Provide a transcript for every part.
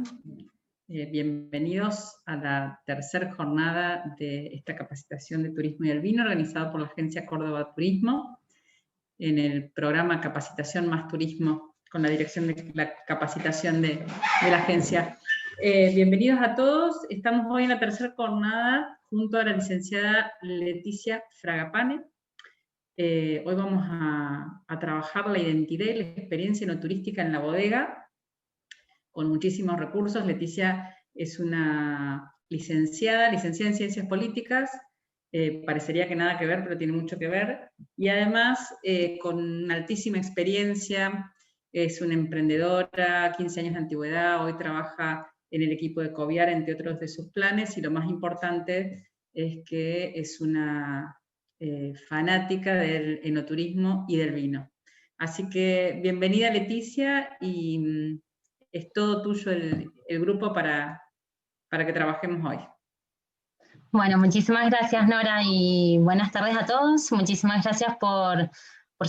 están? Bienvenidos a la tercera jornada de esta capacitación de turismo y el vino organizada por la Agencia Córdoba Turismo en el programa Capacitación más Turismo con la dirección de la capacitación de la agencia. Bienvenidos a todos. Estamos hoy en la tercera jornada junto a la licenciada Leticia Fragapane. Hoy vamos a trabajar la identidad y la experiencia enoturística en la bodega con muchísimos recursos. Leticia es una licenciada en Ciencias Políticas, parecería que nada que ver, pero tiene mucho que ver, y además con una altísima experiencia, es una emprendedora, 15 años de antigüedad, hoy trabaja en el equipo de Coviar, entre otros de sus planes, y lo más importante es que es una fanática del enoturismo y del vino. Así que bienvenida Leticia, y es todo tuyo el grupo para que trabajemos hoy. Bueno, muchísimas gracias Nora y buenas tardes a todos. Muchísimas gracias por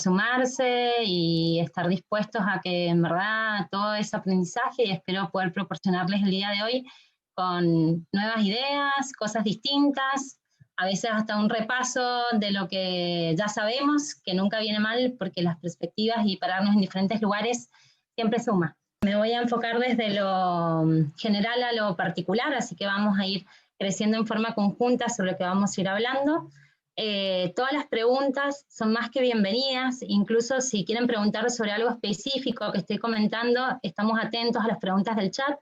sumarse y estar dispuestos a que en verdad todo ese aprendizaje, y espero poder proporcionarles el día de hoy con nuevas ideas, cosas distintas, a veces hasta un repaso de lo que ya sabemos, que nunca viene mal porque las perspectivas y pararnos en diferentes lugares siempre suma. Me voy a enfocar desde lo general a lo particular, así que vamos a ir creciendo en forma conjunta sobre lo que vamos a ir hablando. Todas las preguntas son más que bienvenidas, incluso si quieren preguntar sobre algo específico que estoy comentando, estamos atentos a las preguntas del chat,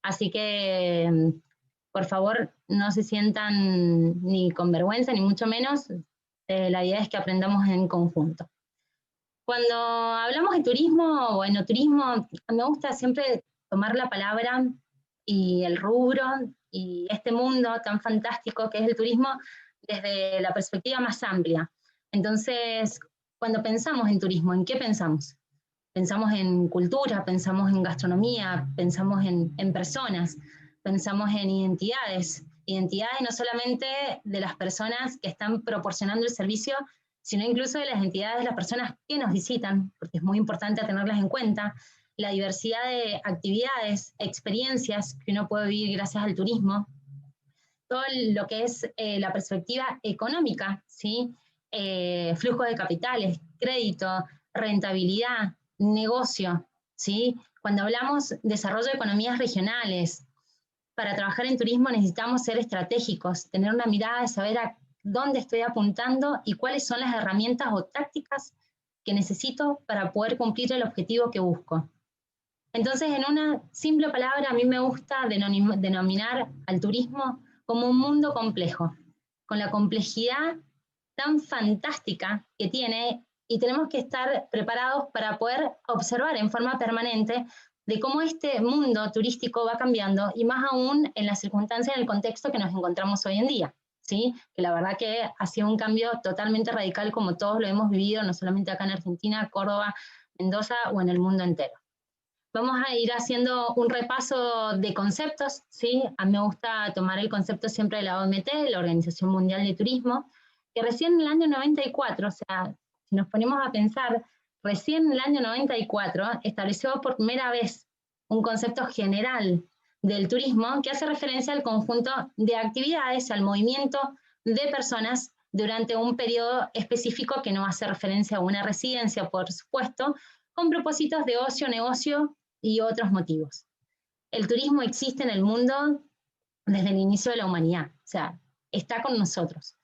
así que por favor no se sientan ni con vergüenza, ni mucho menos, la idea es que aprendamos en conjunto. Cuando hablamos de turismo o enoturismo, me gusta siempre tomar la palabra y el rubro y este mundo tan fantástico que es el turismo desde la perspectiva más amplia. Entonces, cuando pensamos en turismo, ¿en qué pensamos? Pensamos en cultura, pensamos en gastronomía, pensamos en personas, pensamos en identidades no solamente de las personas que están proporcionando el servicio, sino incluso de las entidades de las personas que nos visitan, porque es muy importante tenerlas en cuenta, la diversidad de actividades, experiencias que uno puede vivir gracias al turismo, todo lo que es la perspectiva económica, ¿sí? Flujo de capitales, crédito, rentabilidad, negocio, ¿sí? Cuando hablamos de desarrollo de economías regionales, para trabajar en turismo necesitamos ser estratégicos, tener una mirada de saber a dónde estoy apuntando y cuáles son las herramientas o tácticas que necesito para poder cumplir el objetivo que busco. Entonces, en una simple palabra, a mí me gusta denominar al turismo como un mundo complejo, con la complejidad tan fantástica que tiene, y tenemos que estar preparados para poder observar en forma permanente de cómo este mundo turístico va cambiando, y más aún en las circunstancias, en el contexto que nos encontramos hoy en día, ¿sí? Que la verdad que ha sido un cambio totalmente radical, como todos lo hemos vivido, no solamente acá en Argentina, Córdoba, Mendoza o en el mundo entero. Vamos a ir haciendo un repaso de conceptos, ¿sí? A mí me gusta tomar el concepto siempre de la OMT, la Organización Mundial de Turismo, que recién en el año 94, o sea, si nos ponemos a pensar, recién en el año 94 estableció por primera vez un concepto general del turismo que hace referencia al conjunto de actividades, al movimiento de personas durante un periodo específico que no hace referencia a una residencia, por supuesto, con propósitos de ocio, negocio y otros motivos. El turismo existe en el mundo desde el inicio de la humanidad, o sea, está con nosotros.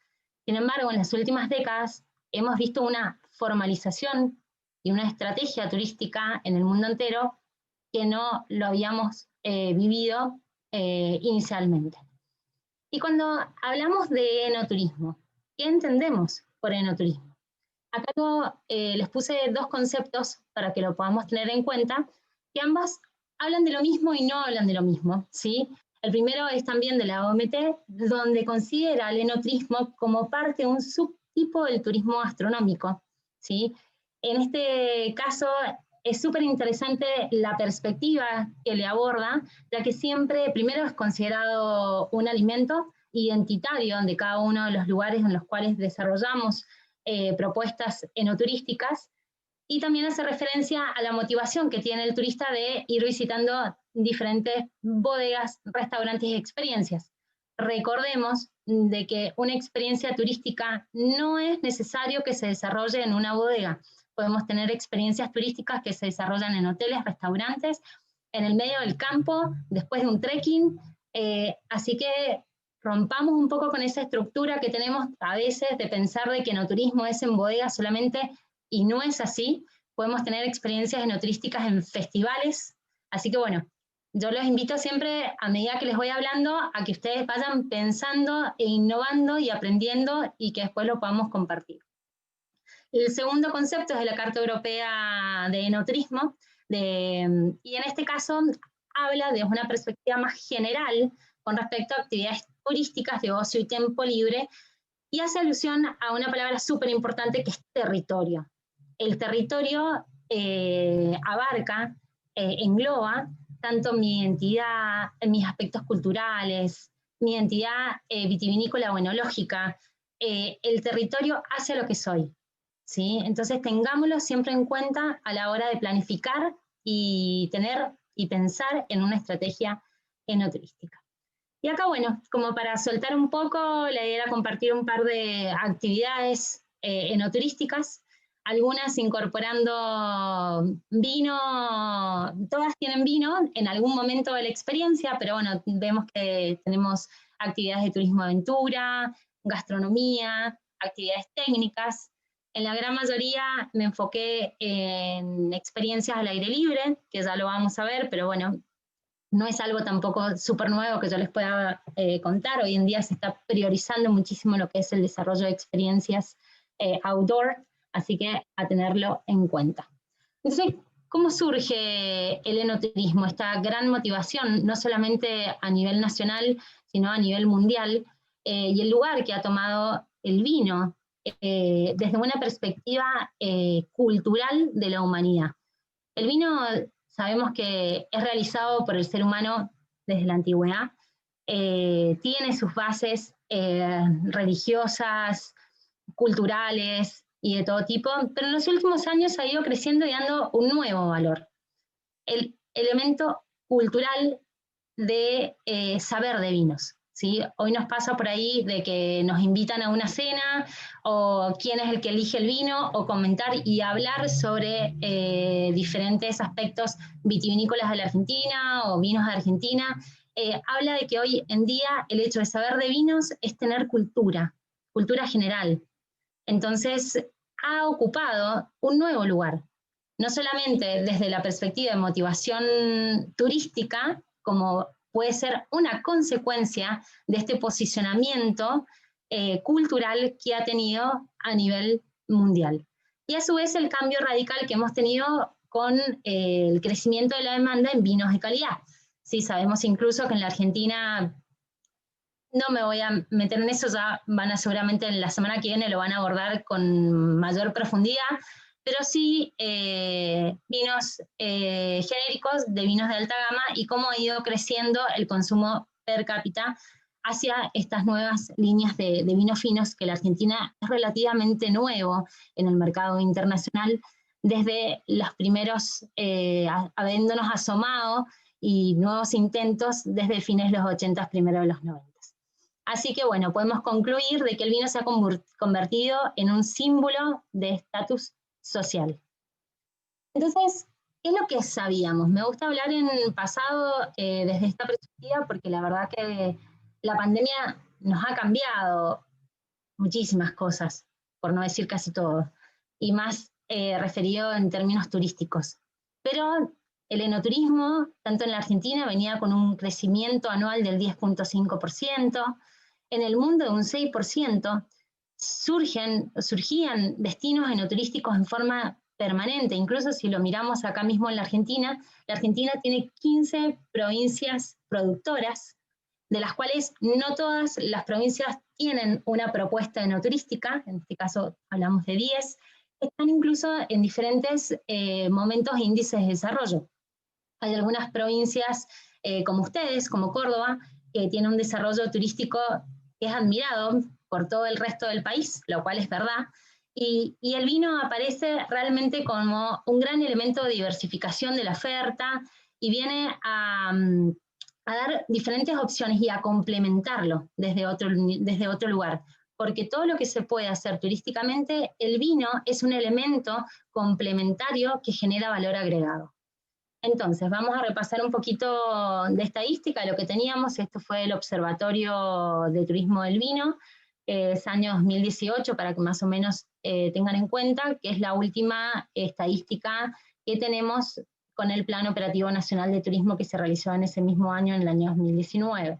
Sin embargo, en las últimas décadas hemos visto una formalización y una estrategia turística en el mundo entero que no lo habíamos vivido inicialmente. Y cuando hablamos de enoturismo, ¿qué entendemos por enoturismo? Acá les puse dos conceptos para que lo podamos tener en cuenta, que ambas hablan de lo mismo y no hablan de lo mismo, ¿sí? El primero es también de la OMT, donde considera el enoturismo como parte de un subtipo del turismo gastronómico, ¿sí? En este caso es súper interesante la perspectiva que le aborda, ya que siempre primero es considerado un alimento identitario de cada uno de los lugares en los cuales desarrollamos propuestas enoturísticas, y también hace referencia a la motivación que tiene el turista de ir visitando diferentes bodegas, restaurantes y experiencias. Recordemos de que una experiencia turística no es necesario que se desarrolle en una bodega. Podemos tener experiencias turísticas que se desarrollan en hoteles, restaurantes, en el medio del campo, después de un trekking. Así que rompamos un poco con esa estructura que tenemos a veces de pensar de que enoturismo es en bodegas solamente, y no es así. Podemos tener experiencias enoturísticas en festivales. Así que bueno, yo los invito siempre, a medida que les voy hablando, a que ustedes vayan pensando e innovando y aprendiendo y que después lo podamos compartir. El segundo concepto es de la Carta Europea de Enoturismo, y en este caso habla de una perspectiva más general con respecto a actividades turísticas de ocio y tiempo libre, y hace alusión a una palabra súper importante que es territorio. El territorio abarca, engloba tanto mi identidad, mis aspectos culturales, mi identidad vitivinícola o enológica. El territorio hace lo que soy, ¿sí? Entonces tengámoslo siempre en cuenta a la hora de planificar y tener y pensar en una estrategia enoturística. Y acá, bueno, como para soltar un poco, la idea era compartir un par de actividades enoturísticas, algunas incorporando vino, todas tienen vino en algún momento de la experiencia, pero bueno, vemos que tenemos actividades de turismo aventura, gastronomía, actividades técnicas. En la gran mayoría me enfoqué en experiencias al aire libre, que ya lo vamos a ver, pero bueno, no es algo tampoco súper nuevo que yo les pueda contar. Hoy en día se está priorizando muchísimo lo que es el desarrollo de experiencias outdoor, así que a tenerlo en cuenta. Entonces, ¿cómo surge el enoturismo? Esta gran motivación, no solamente a nivel nacional, sino a nivel mundial, y el lugar que ha tomado el vino desde una perspectiva cultural de la humanidad. El vino sabemos que es realizado por el ser humano desde la antigüedad, tiene sus bases religiosas, culturales y de todo tipo, pero en los últimos años ha ido creciendo y dando un nuevo valor. El elemento cultural de saber de vinos. ¿Sí? Hoy nos pasa por ahí de que nos invitan a una cena, o quién es el que elige el vino, o comentar y hablar sobre diferentes aspectos vitivinícolas de la Argentina o vinos de Argentina. Habla de que hoy en día el hecho de saber de vinos es tener cultura, cultura general. Entonces ha ocupado un nuevo lugar, no solamente desde la perspectiva de motivación turística, como puede ser una consecuencia de este posicionamiento cultural que ha tenido a nivel mundial. Y a su vez el cambio radical que hemos tenido con el crecimiento de la demanda en vinos de calidad. Sí, sabemos incluso que en la Argentina, no me voy a meter en eso, ya van a seguramente en la semana que viene lo van a abordar con mayor profundidad, pero sí vinos genéricos de vinos de alta gama y cómo ha ido creciendo el consumo per cápita hacia estas nuevas líneas de vinos finos, que la Argentina es relativamente nuevo en el mercado internacional, desde los primeros, habiéndonos asomado, y nuevos intentos desde fines de los 80, primero de los 90. Así que bueno, podemos concluir de que el vino se ha convertido en un símbolo de estatus social. Entonces, ¿qué es lo que sabíamos? Me gusta hablar en el pasado desde esta perspectiva, porque la verdad que la pandemia nos ha cambiado muchísimas cosas, por no decir casi todo, y más referido en términos turísticos. Pero el enoturismo, tanto en la Argentina, venía con un crecimiento anual del 10.5%, en el mundo de un 6%, surgían destinos enoturísticos en forma permanente. Incluso si lo miramos acá mismo en la Argentina tiene 15 provincias productoras, de las cuales no todas las provincias tienen una propuesta enoturística, en este caso hablamos de 10, están incluso en diferentes momentos e índices de desarrollo. Hay algunas provincias como ustedes, como Córdoba, que tiene un desarrollo turístico que es admirado por todo el resto del país, lo cual es verdad, y el vino aparece realmente como un gran elemento de diversificación de la oferta, y viene a dar diferentes opciones y a complementarlo desde otro lugar. Porque todo lo que se puede hacer turísticamente, el vino es un elemento complementario que genera valor agregado. Entonces, vamos a repasar un poquito de estadística, lo que teníamos. Esto fue el Observatorio de Turismo del Vino, es año 2018, para que más o menos tengan en cuenta, que es la última estadística que tenemos con el Plan Operativo Nacional de Turismo que se realizó en ese mismo año, en el año 2019.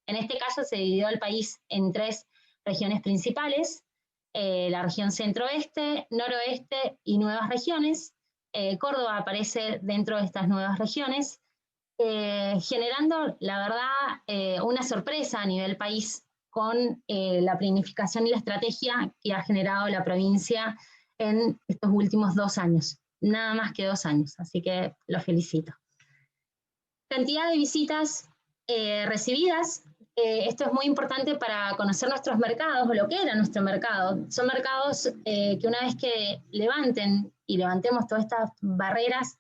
En este caso se dividió el país en 3 regiones principales, la región centro-oeste, noroeste y nuevas regiones. Córdoba aparece dentro de estas nuevas regiones, generando, la verdad, una sorpresa a nivel país con la planificación y la estrategia que ha generado la provincia en estos últimos 2 años, nada más que 2 años, así que los felicito. Cantidad de visitas recibidas. Esto es muy importante para conocer nuestros mercados, o lo que era nuestro mercado. Son mercados que una vez que levantemos todas estas barreras,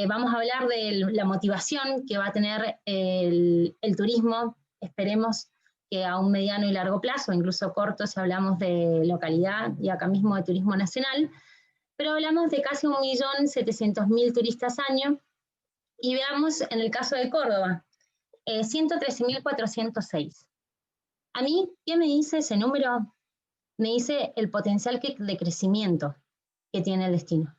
vamos a hablar de la motivación que va a tener el turismo, esperemos que a un mediano y largo plazo, incluso corto si hablamos de localidad y acá mismo de turismo nacional, pero hablamos de casi 1.700.000 turistas año, y veamos en el caso de Córdoba, 113.406. A mí, ¿qué me dice ese número? Me dice el potencial de crecimiento que tiene el destino.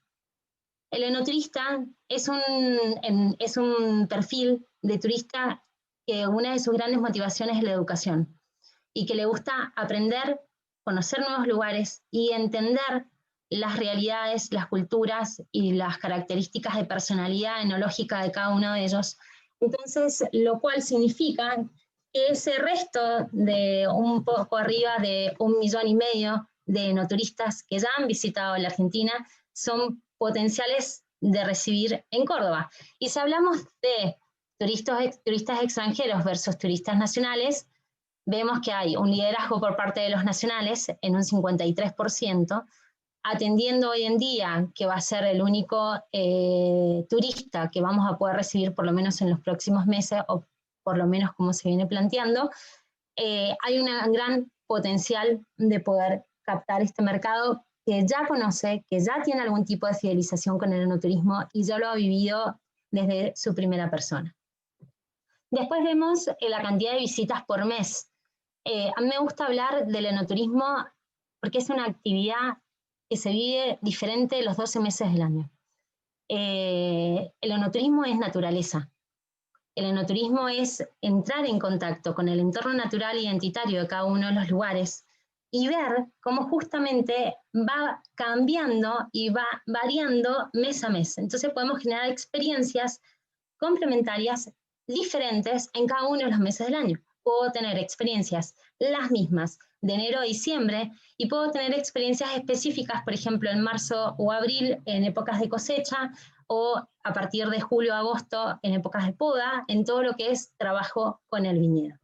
El enoturista es un perfil de turista que una de sus grandes motivaciones es la educación y que le gusta aprender, conocer nuevos lugares y entender las realidades, las culturas y las características de personalidad enológica de cada uno de ellos. Entonces, lo cual significa que ese resto de un poco arriba de 1,5 millones de enoturistas que ya han visitado la Argentina son potenciales de recibir en Córdoba. Y si hablamos de turistas extranjeros versus turistas nacionales, vemos que hay un liderazgo por parte de los nacionales en un 53%, atendiendo hoy en día que va a ser el único turista que vamos a poder recibir por lo menos en los próximos meses, o por lo menos como se viene planteando, hay un gran potencial de poder captar este mercado que ya conoce, que ya tiene algún tipo de fidelización con el enoturismo y ya lo ha vivido desde su primera persona. Después vemos la cantidad de visitas por mes. A mí me gusta hablar del enoturismo porque es una actividad que se vive diferente los 12 meses del año. El enoturismo es naturaleza. El enoturismo es entrar en contacto con el entorno natural identitario de cada uno de los lugares y ver cómo justamente va cambiando y va variando mes a mes. Entonces podemos generar experiencias complementarias diferentes en cada uno de los meses del año. Puedo tener experiencias las mismas de enero a diciembre y puedo tener experiencias específicas, por ejemplo, en marzo o abril en épocas de cosecha, o a partir de julio a agosto en épocas de poda, en todo lo que es trabajo con el viñedo.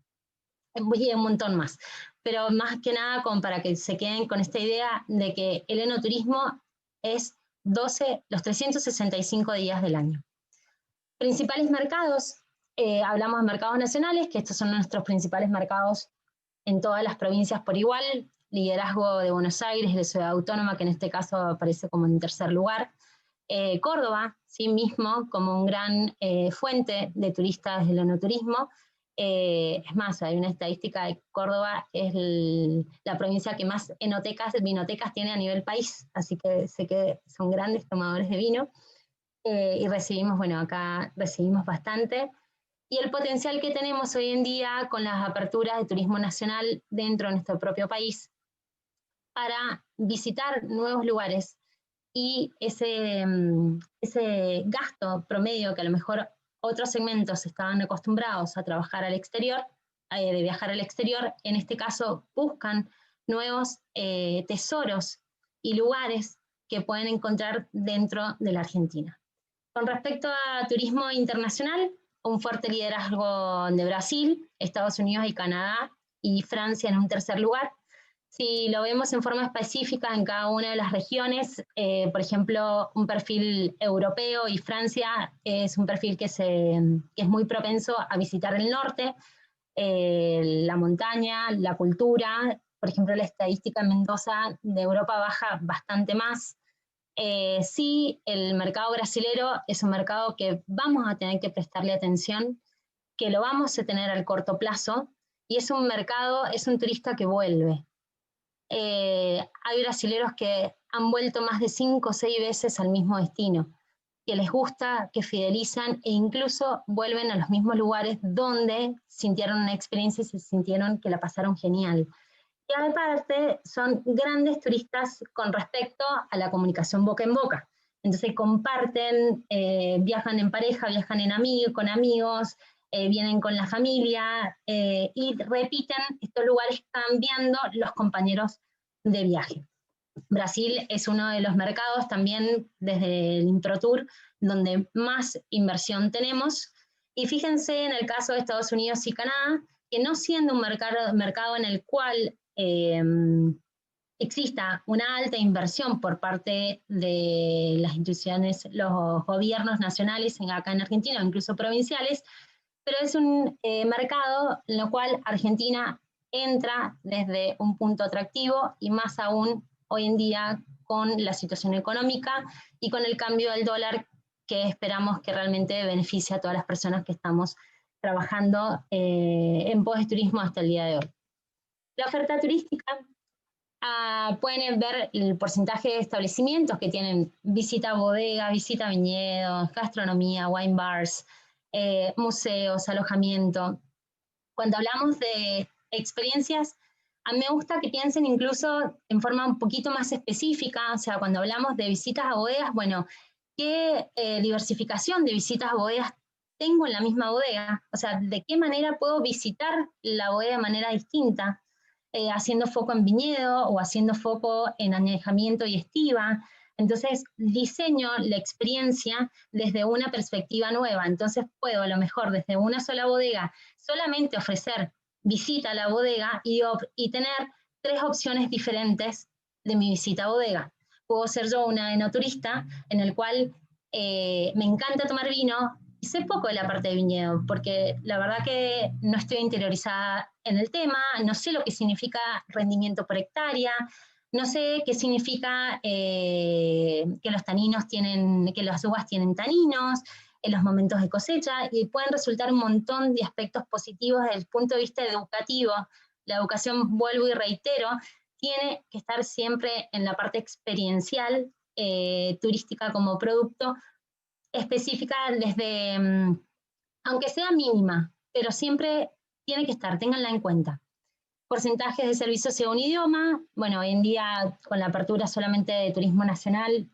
Y un montón más. Pero más que nada como para que se queden con esta idea de que el enoturismo es los 365 días del año. Principales mercados, hablamos de mercados nacionales, que estos son nuestros principales mercados en todas las provincias por igual, liderazgo de Buenos Aires, de Ciudad Autónoma, que en este caso aparece como en tercer lugar. Córdoba, sí mismo, como un gran fuente de turistas del enoturismo. Es más, hay una estadística de Córdoba, es la provincia que más vinotecas tiene a nivel país, así que sé que son grandes tomadores de vino. Y recibimos, bueno, acá recibimos bastante. Y el potencial que tenemos hoy en día con las aperturas de turismo nacional dentro de nuestro propio país para visitar nuevos lugares y ese gasto promedio que a lo mejor otros segmentos estaban acostumbrados a trabajar al exterior, de viajar al exterior, en este caso buscan nuevos tesoros y lugares que pueden encontrar dentro de la Argentina. Con respecto a turismo internacional, un fuerte liderazgo de Brasil, Estados Unidos y Canadá, y Francia en un tercer lugar, Sí, lo vemos en forma específica en cada una de las regiones. Por ejemplo, un perfil europeo y Francia es un perfil que es muy propenso a visitar el norte, la montaña, la cultura. Por ejemplo, la estadística en Mendoza de Europa baja bastante más. Sí, el mercado brasilero es un mercado que vamos a tener que prestarle atención, que lo vamos a tener al corto plazo, y es un mercado, es un turista que vuelve. Hay brasileros que han vuelto más de 5 o 6 veces al mismo destino, que les gusta, que fidelizan e incluso vuelven a los mismos lugares donde sintieron una experiencia y se sintieron que la pasaron genial. Y aparte son grandes turistas con respecto a la comunicación boca en boca. Entonces comparten, viajan en pareja, viajan con amigos, vienen con la familia y repiten estos lugares cambiando los compañeros de viaje. Brasil es uno de los mercados también desde el IntroTour donde más inversión tenemos. Y fíjense en el caso de Estados Unidos y Canadá, que no siendo un mercado en el cual exista una alta inversión por parte de las instituciones, los gobiernos nacionales acá en Argentina, o incluso provinciales, pero es un mercado en el cual Argentina entra desde un punto atractivo y más aún hoy en día con la situación económica y con el cambio del dólar que esperamos que realmente beneficie a todas las personas que estamos trabajando en pos de turismo hasta el día de hoy. La oferta turística, pueden ver el porcentaje de establecimientos que tienen visita a bodegas, visita a viñedos, gastronomía, wine bars, museos, alojamiento. Cuando hablamos de experiencias, a mí me gusta que piensen incluso en forma un poquito más específica, o sea, cuando hablamos de visitas a bodegas, bueno, ¿qué diversificación de visitas a bodegas tengo en la misma bodega? O sea, ¿de qué manera puedo visitar la bodega de manera distinta? Haciendo foco en viñedo o haciendo foco en añejamiento y estiva. Entonces, diseño la experiencia desde una perspectiva nueva. Entonces, puedo a lo mejor desde una sola bodega solamente ofrecer visita a la bodega y tener 3 opciones diferentes de mi visita a bodega. Puedo ser yo una enoturista en el cual me encanta tomar vino y sé poco de la parte de viñedo, porque la verdad que no estoy interiorizada en el tema, no sé lo que significa rendimiento por hectárea, no sé qué significa que los taninos tienen, que las uvas tienen taninos en los momentos de cosecha, y pueden resultar un montón de aspectos positivos desde el punto de vista educativo. La educación, vuelvo y reitero, tiene que estar siempre en la parte experiencial, turística como producto, específica desde, aunque sea mínima, pero siempre tiene que estar, ténganla en cuenta. Porcentajes de servicios según idioma, bueno, hoy en día con la apertura solamente de turismo nacional,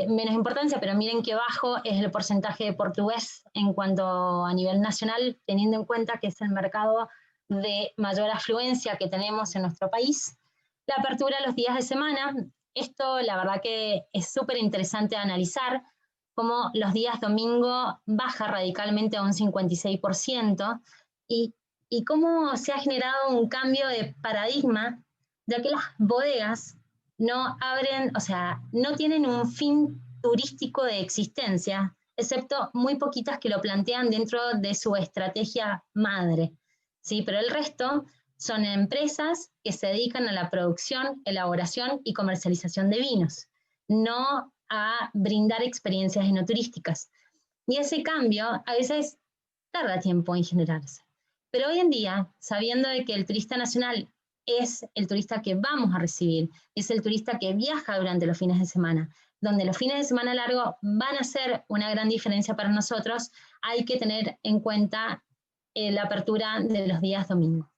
menos importancia, pero miren qué bajo es el porcentaje de portugués en cuanto a nivel nacional, teniendo en cuenta que es el mercado de mayor afluencia que tenemos en nuestro país. La apertura los días de semana, esto la verdad que es súper interesante analizar, cómo los días domingo baja radicalmente a un 56%, y cómo se ha generado un cambio de paradigma, ya que las bodegas no abren, o sea, no tienen un fin turístico de existencia, excepto muy poquitas que lo plantean dentro de su estrategia madre, ¿sí? Pero el resto son empresas que se dedican a la producción, elaboración y comercialización de vinos, no a brindar experiencias enoturísticas. Y ese cambio a veces tarda tiempo en generarse. Pero hoy en día, sabiendo de que el turista nacional es el turista que vamos a recibir, es el turista que viaja durante los fines de semana, donde los fines de semana largos van a ser una gran diferencia para nosotros, hay que tener en cuenta la apertura de los días domingos.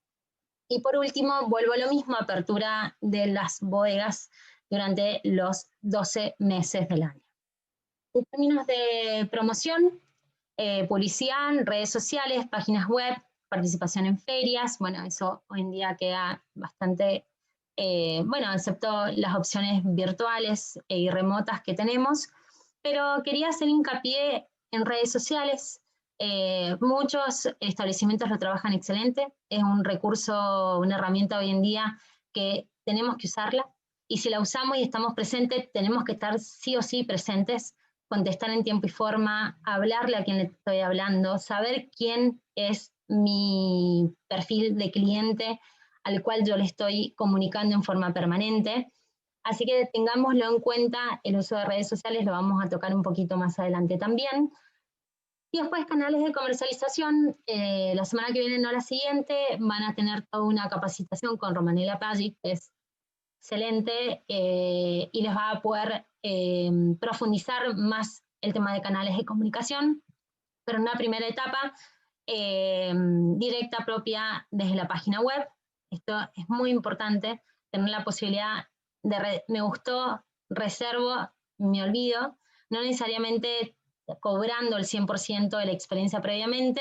Y por último, vuelvo a lo mismo, apertura de las bodegas durante los 12 meses del año. En términos de promoción, publicidad, redes sociales, páginas web, participación en ferias, bueno, eso hoy en día queda bastante, bueno, excepto las opciones virtuales y remotas que tenemos, pero quería hacer hincapié en redes sociales. Muchos establecimientos lo trabajan excelente, es un recurso, una herramienta hoy en día que tenemos que usarla, y si la usamos y estamos presentes, tenemos que estar sí o sí presentes, contestar en tiempo y forma, hablarle a quien le estoy hablando, saber quién es mi perfil de cliente al cual yo le estoy comunicando en forma permanente. Así que tengámoslo en cuenta, el uso de redes sociales lo vamos a tocar un poquito más adelante también. Y después canales de comercialización, la semana que viene, no la siguiente, van a tener toda una capacitación con Romanela Paggi, que es excelente, y les va a poder profundizar más el tema de canales de comunicación, pero en una primera etapa directa, propia, desde la página web. Esto es muy importante, tener la posibilidad de me gustó, reservo, me olvido, no necesariamente cobrando el 100% de la experiencia previamente,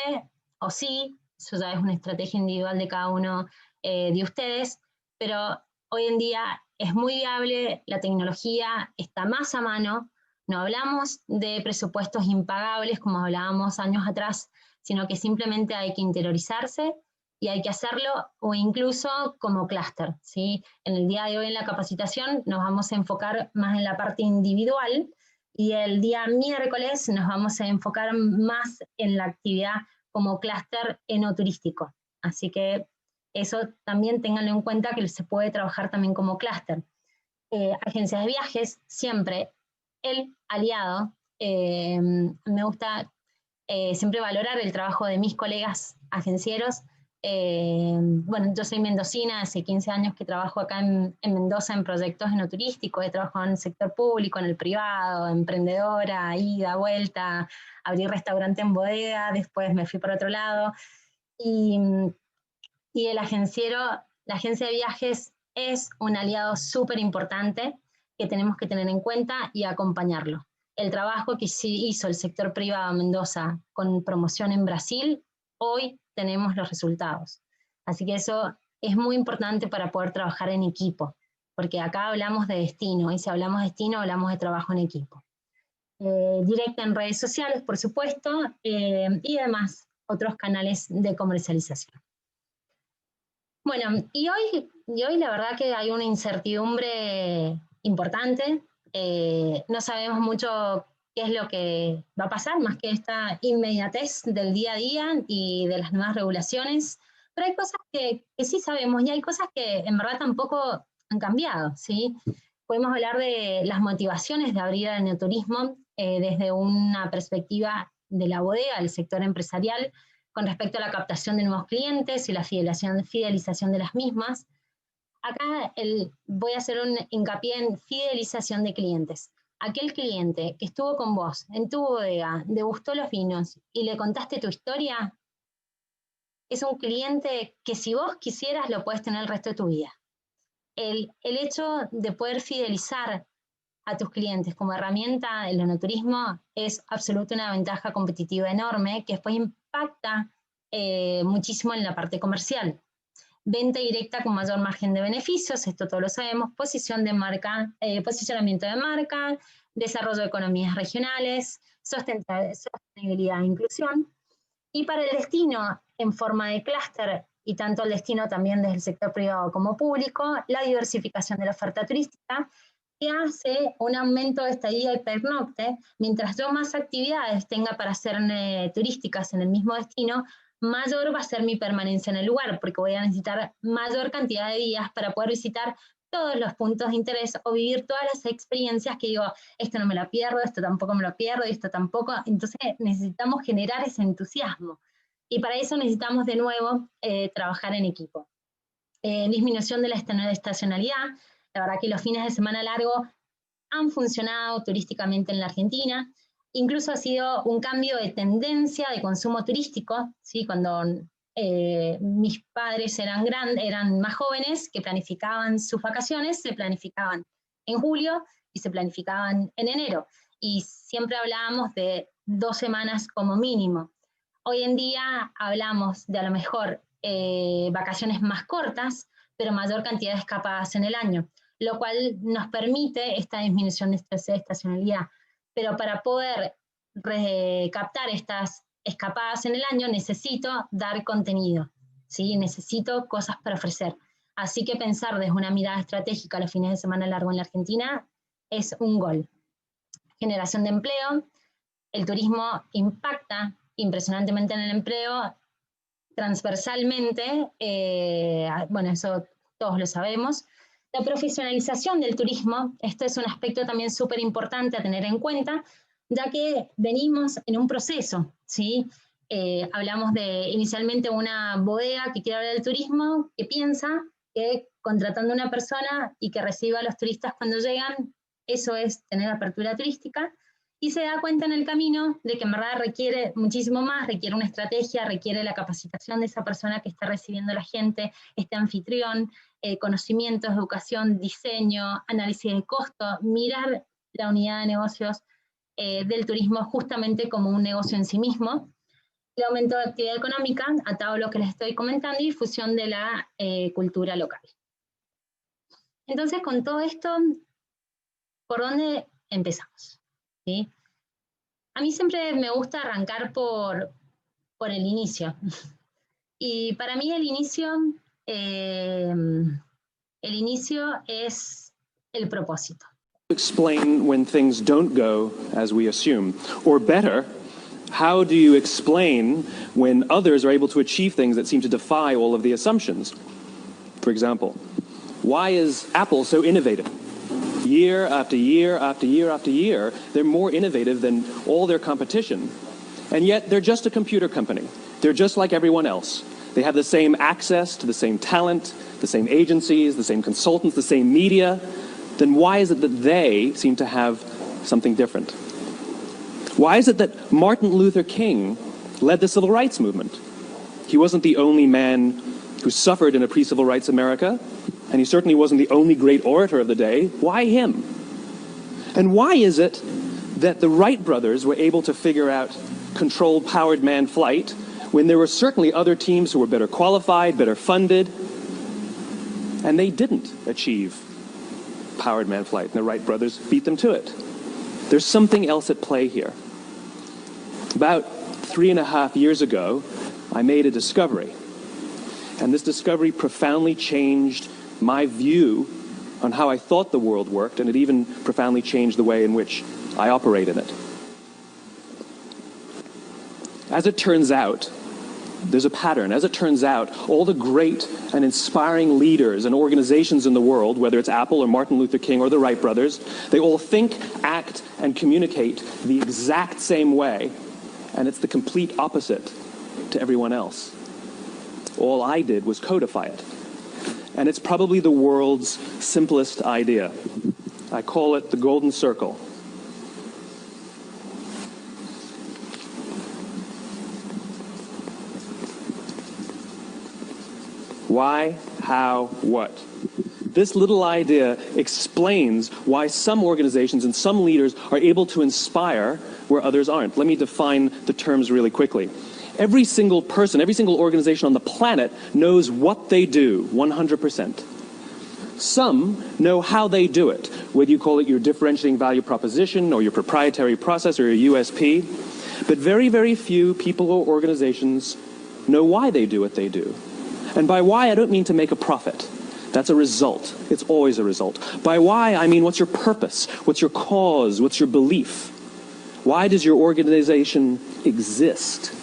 o sí, eso ya es una estrategia individual de cada uno de ustedes, pero hoy en día es muy viable, la tecnología está más a mano, no hablamos de presupuestos impagables como hablábamos años atrás, sino que simplemente hay que interiorizarse y hay que hacerlo, o incluso como clúster, ¿sí? En el día de hoy en la capacitación nos vamos a enfocar más en la parte individual, y el día miércoles nos vamos a enfocar más en la actividad como clúster enoturístico. Así que eso también ténganlo en cuenta, que se puede trabajar también como clúster. Agencias de viajes, siempre el aliado. Me gusta siempre valorar el trabajo de mis colegas agencieros. Bueno, yo soy mendocina, hace 15 años que trabajo acá en Mendoza en proyectos enoturísticos, he trabajado en el sector público, en el privado, emprendedora, ida, vuelta, abrí restaurante en bodega, después me fui por otro lado. Y, y el agenciero, la agencia de viajes es un aliado súper importante que tenemos que tener en cuenta y acompañarlo. El trabajo que hizo el sector privado de Mendoza con promoción en Brasil, hoy tenemos los resultados. Así que eso es muy importante para poder trabajar en equipo, porque acá hablamos de destino, y si hablamos de destino, hablamos de trabajo en equipo. Directa en redes sociales, por supuesto, y además otros canales de comercialización. Bueno, y hoy la verdad que hay una incertidumbre importante. No sabemos mucho qué es lo que va a pasar, más que esta inmediatez del día a día y de las nuevas regulaciones. Pero hay cosas que sí sabemos, y hay cosas que en verdad tampoco han cambiado, ¿sí? Podemos hablar de las motivaciones de abrir el enoturismo desde una perspectiva de la bodega, del sector empresarial, con respecto a la captación de nuevos clientes y la fidelización de las mismas. Acá voy a hacer un hincapié en fidelización de clientes. Aquel cliente que estuvo con vos en tu bodega, degustó los vinos y le contaste tu historia, es un cliente que si vos quisieras lo puedes tener el resto de tu vida. El hecho de poder fidelizar a tus clientes como herramienta del enoturismo es absolutamente una ventaja competitiva enorme que después impacta muchísimo en la parte comercial. Venta directa con mayor margen de beneficios, esto todos lo sabemos, posición de marca, posicionamiento de marca, desarrollo de economías regionales, sostenibilidad e inclusión. Y para el destino en forma de clúster, y tanto el destino también desde el sector privado como público, la diversificación de la oferta turística, que hace un aumento de estadía y pernocte. Mientras yo más actividades tenga para hacer turísticas en el mismo destino, mayor va a ser mi permanencia en el lugar, porque voy a necesitar mayor cantidad de días para poder visitar todos los puntos de interés o vivir todas las experiencias que digo, esto no me lo pierdo, esto tampoco me lo pierdo, y esto tampoco. Entonces necesitamos generar ese entusiasmo. Y para eso necesitamos de nuevo trabajar en equipo. Disminución de la estacionalidad. La verdad que los fines de semana largo han funcionado turísticamente en la Argentina. Incluso ha sido un cambio de tendencia de consumo turístico, ¿sí? Cuando mis padres eran más jóvenes, que planificaban sus vacaciones, se planificaban en julio y se planificaban en enero. Y siempre hablábamos de 2 semanas como mínimo. Hoy en día hablamos de a lo mejor vacaciones más cortas, pero mayor cantidad de escapadas en el año, lo cual nos permite esta disminución de estacionalidad. Pero para poder captar estas escapadas en el año necesito dar contenido, ¿sí? Necesito cosas para ofrecer. Así que pensar desde una mirada estratégica los fines de semana largo en la Argentina es un gol. Generación de empleo, el turismo impacta impresionantemente en el empleo transversalmente, bueno, eso todos lo sabemos. La profesionalización del turismo, esto es un aspecto también súper importante a tener en cuenta, ya que venimos en un proceso, ¿sí? Hablamos de inicialmente una bodega que quiere hablar del turismo, que piensa que contratando a una persona y que reciba a los turistas cuando llegan, eso es tener apertura turística, y se da cuenta en el camino de que en verdad requiere muchísimo más, requiere una estrategia, requiere la capacitación de esa persona que está recibiendo a la gente, este anfitrión, conocimientos, educación, diseño, análisis de costo, mirar la unidad de negocios del turismo justamente como un negocio en sí mismo, el aumento de actividad económica, atado a lo que les estoy comentando, y difusión de la cultura local. Entonces, con todo esto, ¿por dónde empezamos? ¿Sí? A mí siempre me gusta arrancar por el inicio. Y para mí el inicio es el propósito. Explain when things don't go as we assume, or better, how do you explain when others are able to achieve things that seem to defy all of the assumptions? For example, why is Apple so innovative? Year after year after year after year, they're more innovative than all their competition. And yet they're just a computer company. They're just like everyone else. They have the same access to the same talent, the same agencies, the same consultants, the same media. Then why is it that they seem to have something different? Why is it that Martin Luther King led the civil rights movement? He wasn't the only man who suffered in a pre-civil rights America, and he certainly wasn't the only great orator of the day. Why him? And why is it that the Wright brothers were able to figure out controlled powered manned flight when there were certainly other teams who were better qualified, better funded, and they didn't achieve powered manned flight, and the Wright brothers beat them to it? There's something else at play here. About 3.5 years ago, I made a discovery, and this discovery profoundly changed my view on how I thought the world worked, and it even profoundly changed the way in which I operate in it. As it turns out, there's a pattern. As it turns out, all the great and inspiring leaders and organizations in the world, whether it's Apple or Martin Luther King or the Wright brothers, they all think, act, and communicate the exact same way, and it's the complete opposite to everyone else. All I did was codify it. And it's probably the world's simplest idea. I call it the golden circle. Why, how, what? This little idea explains why some organizations and some leaders are able to inspire where others aren't. Let me define the terms really quickly. Every single person, every single organization on the planet knows what they do, 100%. Some know how they do it, whether you call it your differentiating value proposition or your proprietary process or your USP. But very, very few people or organizations know why they do what they do. And by why, I don't mean to make a profit. That's a result. It's always a result. By why, I mean what's your purpose? What's your cause? What's your belief? Why does your organization exist?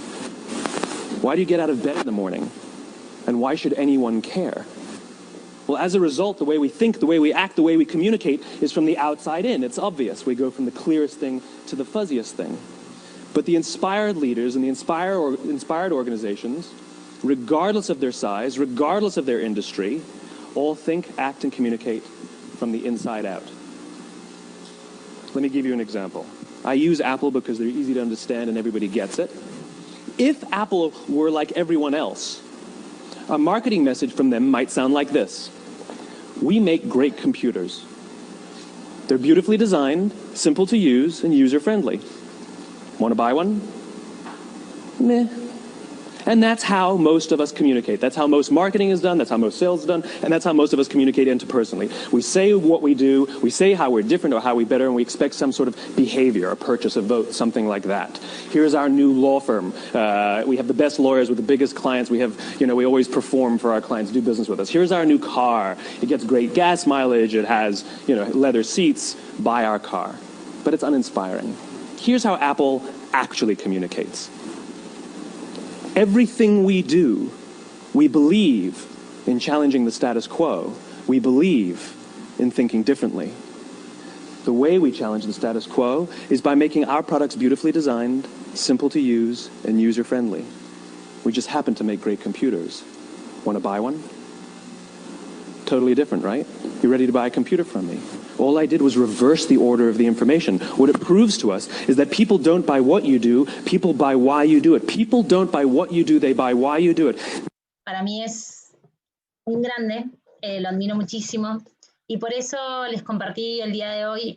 Why do you get out of bed in the morning? And why should anyone care? Well, as a result, the way we think, the way we act, the way we communicate is from the outside in. It's obvious. We go from the clearest thing to the fuzziest thing. But the inspired leaders and the inspired organizations, regardless of their size, regardless of their industry, all think, act, and communicate from the inside out. Let me give you an example. I use Apple because they're easy to understand and everybody gets it. If Apple were like everyone else, a marketing message from them might sound like this. We make great computers. They're beautifully designed, simple to use, and user-friendly. Want to buy one? Meh. And that's how most of us communicate. That's how most marketing is done, that's how most sales is done, and that's how most of us communicate interpersonally. We say what we do, we say how we're different or how we better, and we expect some sort of behavior, a purchase, a vote, something like that. Here's our new law firm. We have the best lawyers with the biggest clients. We have, we always perform for our clients, do business with us. Here's our new car. It gets great gas mileage. It has, leather seats. Buy our car. But it's uninspiring. Here's how Apple actually communicates. Everything we do, we believe in challenging the status quo. We believe in thinking differently. The way we challenge the status quo is by making our products beautifully designed, simple to use, and user-friendly. We just happen to make great computers. Want to buy one? Totally different, right? You're ready to buy a computer from me. All I did was reverse the order of the information. What it proves to us is that people don't buy what you do, people buy why you do it. People don't buy what you do, they buy why you do it. Para mí es un grande, lo admiro muchísimo, y por eso les compartí el día de hoy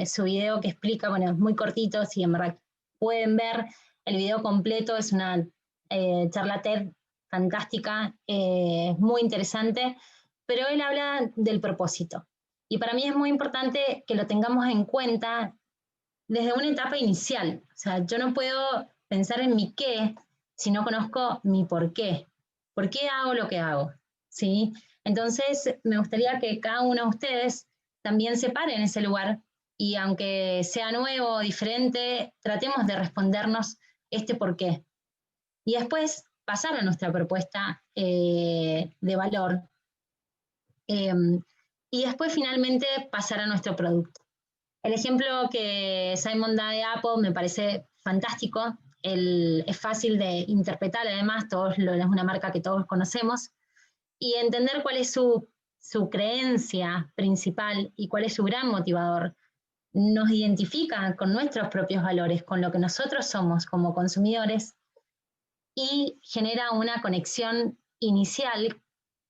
su video que explica, bueno, es muy cortito, si en verdad pueden ver el video completo, es una charla TED fantástica, muy interesante, pero él habla del propósito. Y para mí es muy importante que lo tengamos en cuenta desde una etapa inicial. O sea, yo no puedo pensar en mi qué si no conozco mi por qué. ¿Por qué hago lo que hago? ¿Sí? Entonces, me gustaría que cada uno de ustedes también se pare en ese lugar y aunque sea nuevo o diferente, tratemos de respondernos este por qué. Y después pasar a nuestra propuesta de valor. Y después finalmente pasar a nuestro producto. El ejemplo que Simon da de Apple me parece fantástico, es fácil de interpretar, además es una marca que todos conocemos, y entender cuál es su creencia principal y cuál es su gran motivador. Nos identifica con nuestros propios valores, con lo que nosotros somos como consumidores, y genera una conexión inicial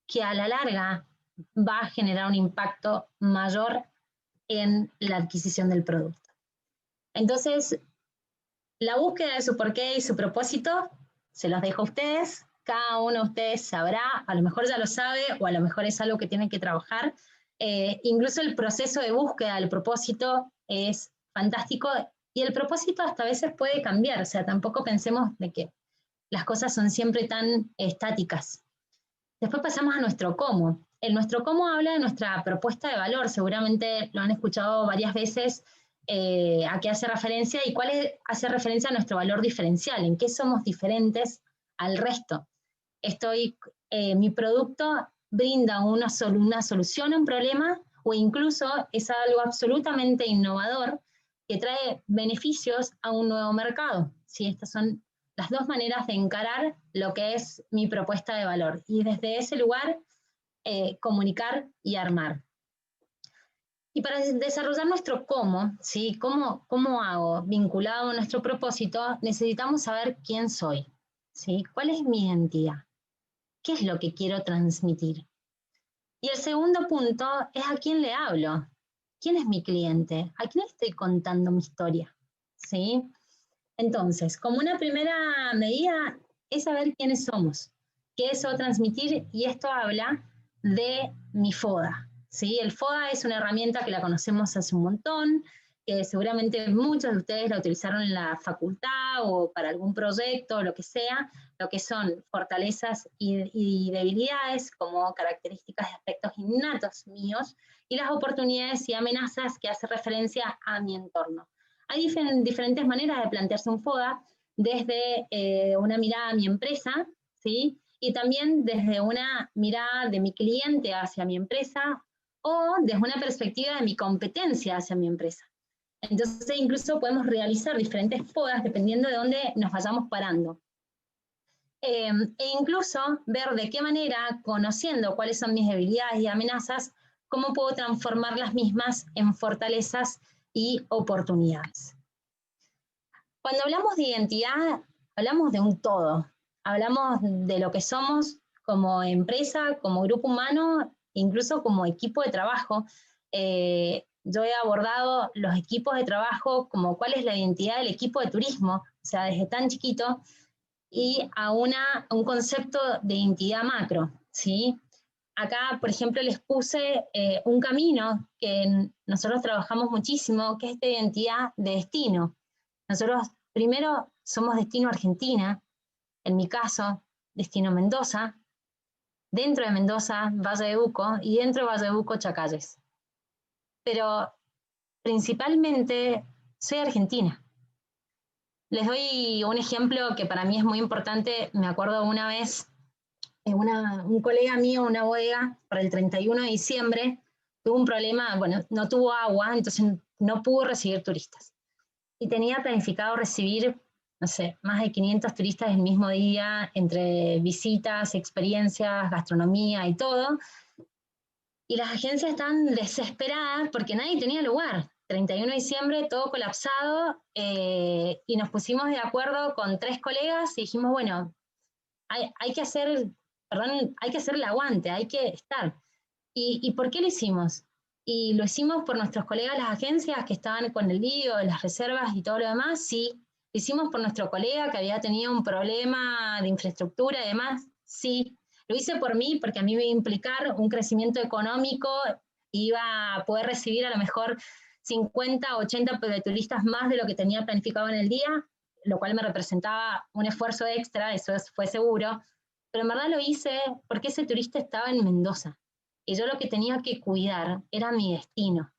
que a la larga va a generar un impacto mayor en la adquisición del producto. Entonces, la búsqueda de su porqué y su propósito, se los dejo a ustedes. Cada uno de ustedes sabrá, a lo mejor ya lo sabe, o a lo mejor es algo que tienen que trabajar. Incluso el proceso de búsqueda del propósito es fantástico, y el propósito hasta a veces puede cambiar, o sea, tampoco pensemos de que las cosas son siempre tan estáticas. Después pasamos a nuestro cómo. El nuestro cómo habla de nuestra propuesta de valor, seguramente lo han escuchado varias veces, a qué hace referencia y hace referencia a nuestro valor diferencial, en qué somos diferentes al resto. Mi producto brinda una solución a un problema, o incluso es algo absolutamente innovador que trae beneficios a un nuevo mercado. ¿Sí? Estas son las dos maneras de encarar lo que es mi propuesta de valor, y desde ese lugar comunicar y armar. Y para desarrollar nuestro cómo, ¿sí? ¿Cómo hago? Vinculado a nuestro propósito, necesitamos saber quién soy, ¿sí? ¿Cuál es mi identidad? ¿Qué es lo que quiero transmitir? Y el segundo punto es a quién le hablo. ¿Quién es mi cliente? ¿A quién estoy contando mi historia? ¿Sí? Entonces, como una primera medida es saber quiénes somos, qué deseo transmitir, y esto habla de mi FODA. ¿Sí? El FODA es una herramienta que la conocemos hace un montón, que seguramente muchos de ustedes la utilizaron en la facultad o para algún proyecto o lo que sea, lo que son fortalezas y debilidades como características de aspectos innatos míos, y las oportunidades y amenazas que hace referencia a mi entorno. Hay diferentes maneras de plantearse un FODA, desde una mirada a mi empresa, ¿sí? Y también desde una mirada de mi cliente hacia mi empresa, o desde una perspectiva de mi competencia hacia mi empresa. Entonces, incluso podemos realizar diferentes FODAs dependiendo de dónde nos vayamos parando. E incluso ver de qué manera, conociendo cuáles son mis debilidades y amenazas, cómo puedo transformar las mismas en fortalezas y oportunidades. Cuando hablamos de identidad, hablamos de un todo. Hablamos de lo que somos como empresa, como grupo humano, incluso como equipo de trabajo. Yo he abordado los equipos de trabajo como cuál es la identidad del equipo de turismo, o sea, desde tan chiquito, y a un concepto de identidad macro, ¿sí? Acá, por ejemplo, les puse un camino que nosotros trabajamos muchísimo, que es esta identidad de destino. Nosotros primero somos destino Argentina, en mi caso, destino Mendoza, dentro de Mendoza, Valle de Uco, y dentro de Valle de Uco, Chacalles. Pero principalmente soy argentina. Les doy un ejemplo que para mí es muy importante. Me acuerdo una vez, un colega mío, una bodega, para el 31 de diciembre, tuvo un problema, bueno, no tuvo agua, entonces no pudo recibir turistas. Y tenía planificado recibir, no sé, más de 500 turistas el mismo día, entre visitas, experiencias, gastronomía y todo. Y las agencias estaban desesperadas porque nadie tenía lugar. 31 de diciembre, todo colapsado, y nos pusimos de acuerdo con 3 colegas y dijimos, bueno, hay que hacer el aguante, hay que estar. ¿Y por qué lo hicimos? Y lo hicimos por nuestros colegas, las agencias que estaban con el lío, las reservas y todo lo demás, sí. Lo hicimos por nuestro colega que había tenido un problema de infraestructura y demás, sí. Lo hice por mí porque a mí me iba a implicar un crecimiento económico, iba a poder recibir a lo mejor 50, 80 de turistas más de lo que tenía planificado en el día, lo cual me representaba un esfuerzo extra, eso fue seguro, pero en verdad lo hice porque ese turista estaba en Mendoza y yo lo que tenía que cuidar era mi destino.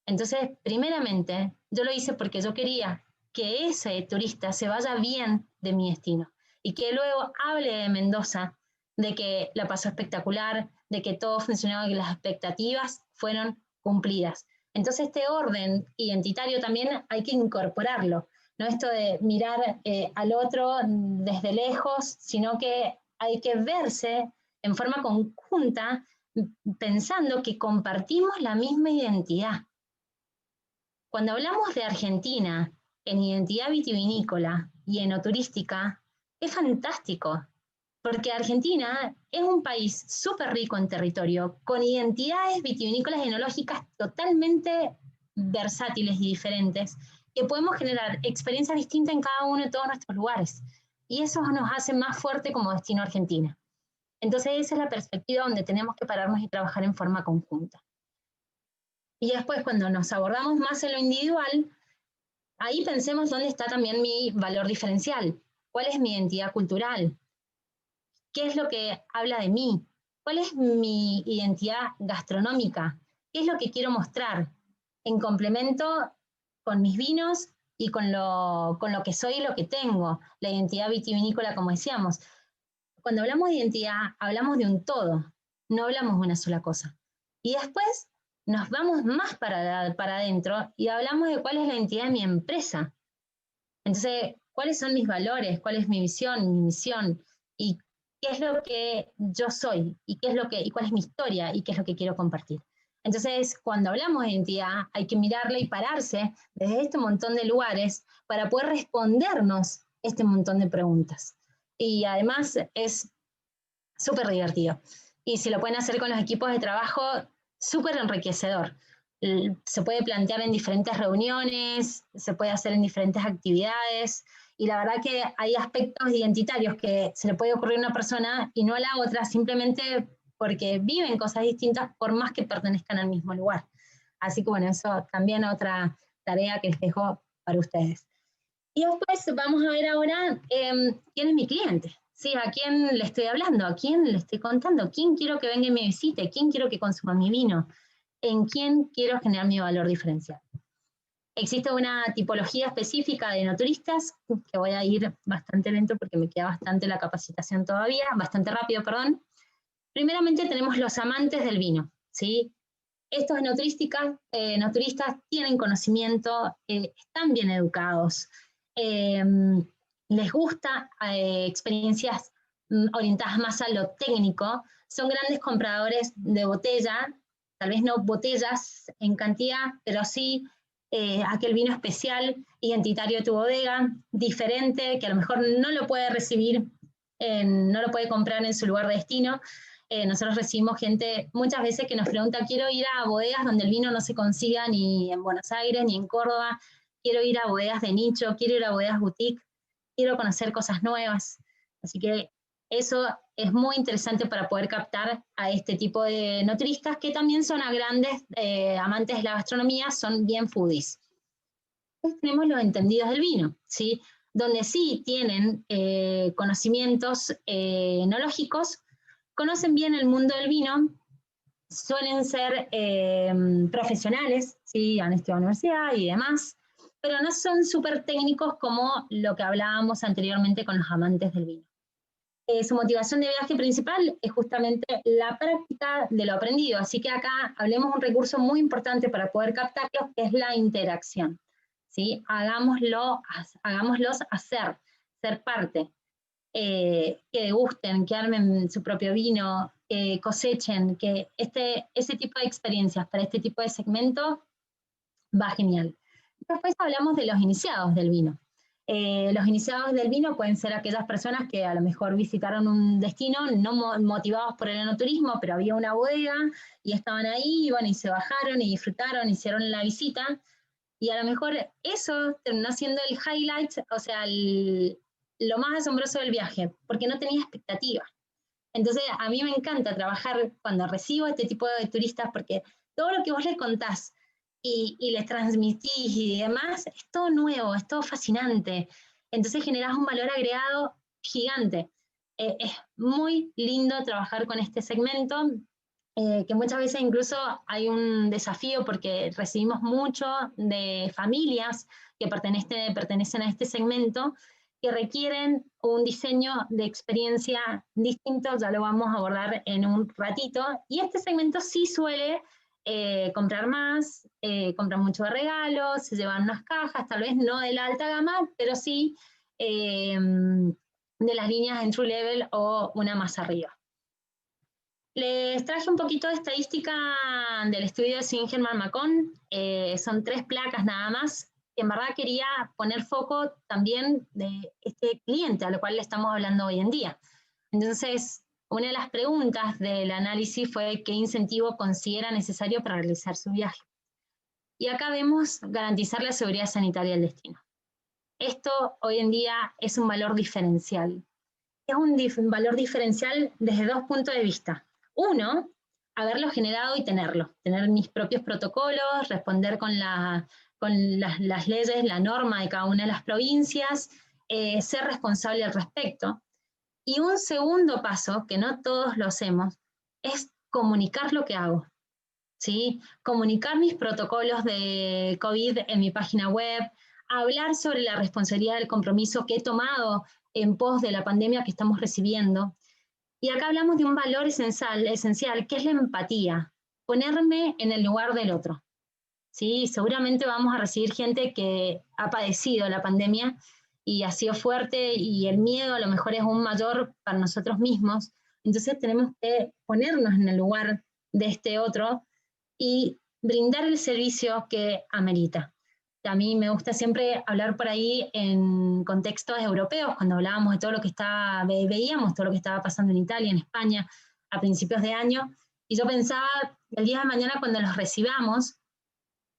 Entonces, primeramente, yo lo hice porque yo quería que ese turista se vaya bien de mi destino y que luego hable de Mendoza, de que la pasó espectacular, de que todo funcionaba y que las expectativas fueron cumplidas. Entonces, este orden identitario también hay que incorporarlo, no esto de mirar al otro desde lejos, sino que hay que verse en forma conjunta, pensando que compartimos la misma identidad. Cuando hablamos de Argentina en identidad vitivinícola y enoturística, es fantástico, porque Argentina es un país súper rico en territorio, con identidades vitivinícolas y enológicas totalmente versátiles y diferentes, que podemos generar experiencias distintas en cada uno de todos nuestros lugares. Y eso nos hace más fuerte como destino Argentina. Entonces esa es la perspectiva donde tenemos que pararnos y trabajar en forma conjunta. Y después, cuando nos abordamos más en lo individual, ahí pensemos dónde está también mi valor diferencial, cuál es mi identidad cultural, qué es lo que habla de mí, cuál es mi identidad gastronómica, qué es lo que quiero mostrar, en complemento con mis vinos y con lo que soy y lo que tengo, la identidad vitivinícola, como decíamos. Cuando hablamos de identidad, hablamos de un todo, no hablamos de una sola cosa. Y después nos vamos más para adentro y hablamos de cuál es la identidad de mi empresa. Entonces, ¿cuáles son mis valores? ¿Cuál es mi visión, mi misión? ¿Y qué es lo que yo soy? ¿Y cuál es mi historia? ¿Y qué es lo que quiero compartir? Entonces, cuando hablamos de identidad, hay que mirarla y pararse desde este montón de lugares para poder respondernos este montón de preguntas. Y además es súper divertido. Y si lo pueden hacer con los equipos de trabajo, súper enriquecedor. Se puede plantear en diferentes reuniones, se puede hacer en diferentes actividades, y la verdad que hay aspectos identitarios que se le puede ocurrir a una persona y no a la otra, simplemente porque viven cosas distintas por más que pertenezcan al mismo lugar. Así que bueno, eso también es otra tarea que les dejo para ustedes. Y después vamos a ver ahora quién es mi cliente. Sí, ¿a quién le estoy hablando? ¿A quién le estoy contando? ¿Quién quiero que venga y me visite? ¿Quién quiero que consuma mi vino? ¿En quién quiero generar mi valor diferencial? Existe una tipología específica de enoturistas, que voy a ir bastante lento porque me queda bastante la capacitación todavía, bastante rápido, perdón. Primeramente tenemos los amantes del vino, ¿sí? Estos enoturistas tienen conocimiento, están bien educados, les gusta experiencias orientadas más a lo técnico, son grandes compradores de botella, tal vez no botellas en cantidad, pero sí aquel vino especial, identitario de tu bodega, diferente, que a lo mejor no lo puede recibir, no lo puede comprar en su lugar de destino. Nosotros recibimos gente muchas veces que nos pregunta, quiero ir a bodegas donde el vino no se consiga ni en Buenos Aires ni en Córdoba, quiero ir a bodegas de nicho, quiero ir a bodegas boutique. quiero conocer cosas nuevas. Así que eso es muy interesante para poder captar a este tipo de no turistas que también son a grandes amantes de la gastronomía, son bien foodies. Después tenemos los entendidos del vino, ¿sí? Donde sí tienen conocimientos enológicos, conocen bien el mundo del vino, suelen ser profesionales, ¿sí? Han estudiado en la universidad y demás, pero no son súper técnicos como lo que hablábamos anteriormente con los amantes del vino. Su motivación de viaje principal es justamente la práctica de lo aprendido, así que acá hablemos de un recurso muy importante para poder captarlos, que es la interacción, ¿sí? Hagámoslos hacer, ser parte, que degusten, que armen su propio vino, que cosechen, que ese tipo de experiencias para este tipo de segmento va genial. Después hablamos de los iniciados del vino. Los iniciados del vino pueden ser aquellas personas que a lo mejor visitaron un destino no motivados por el enoturismo, pero había una bodega y estaban ahí, y se bajaron y disfrutaron, hicieron la visita, y a lo mejor eso terminó siendo el highlight, o sea, lo más asombroso del viaje, porque no tenía expectativa. Entonces, a mí me encanta trabajar cuando recibo este tipo de turistas, porque todo lo que vos les contás y les transmitís y demás, es todo nuevo, es todo fascinante. Entonces generás un valor agregado gigante. Es muy lindo trabajar con este segmento, que muchas veces incluso hay un desafío porque recibimos mucho de familias que pertenecen a este segmento, que requieren un diseño de experiencia distinto, ya lo vamos a abordar en un ratito, y este segmento sí suele comprar más, compran mucho de regalos, se llevan unas cajas, tal vez no de la alta gama, pero sí de las líneas entry level o una más arriba. Les traje un poquito de estadística del estudio de Singerman-Macon, son 3 placas nada más, que en verdad quería poner foco también de este cliente a lo cual le estamos hablando hoy en día. Entonces, una de las preguntas del análisis fue qué incentivo considera necesario para realizar su viaje. Y acá vemos garantizar la seguridad sanitaria del destino. Esto hoy en día es un valor diferencial. Es un valor diferencial desde 2 puntos de vista. Uno, haberlo generado y tenerlo. Tener mis propios protocolos, responder con las leyes, la norma de cada una de las provincias, ser responsable al respecto. Y un segundo paso, que no todos lo hacemos, es comunicar lo que hago, ¿sí? Comunicar mis protocolos de COVID en mi página web, hablar sobre la responsabilidad del compromiso que he tomado en pos de la pandemia que estamos recibiendo. Y acá hablamos de un valor esencial, que es la empatía, ponerme en el lugar del otro, ¿sí? Seguramente vamos a recibir gente que ha padecido la pandemia y ha sido fuerte, y el miedo a lo mejor es aún mayor para nosotros mismos. Entonces tenemos que ponernos en el lugar de este otro y brindar el servicio que amerita. A mí me gusta siempre hablar por ahí en contextos europeos, cuando hablábamos de todo lo que veíamos todo lo que estaba pasando en Italia, en España, a principios de año, y yo pensaba, el día de mañana cuando los recibamos,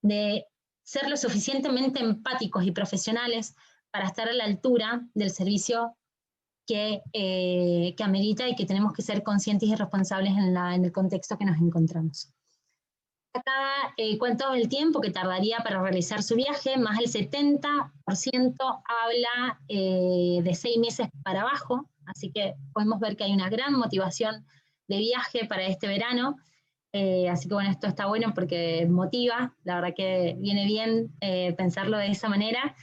de ser lo suficientemente empáticos y profesionales para estar a la altura del servicio que amerita, y que tenemos que ser conscientes y responsables en el contexto que nos encontramos. Acá cuento el tiempo que tardaría para realizar su viaje, más del 70% habla de 6 meses para abajo, así que podemos ver que hay una gran motivación de viaje para este verano. Así que bueno, esto está bueno porque motiva, la verdad que viene bien pensarlo de esa manera.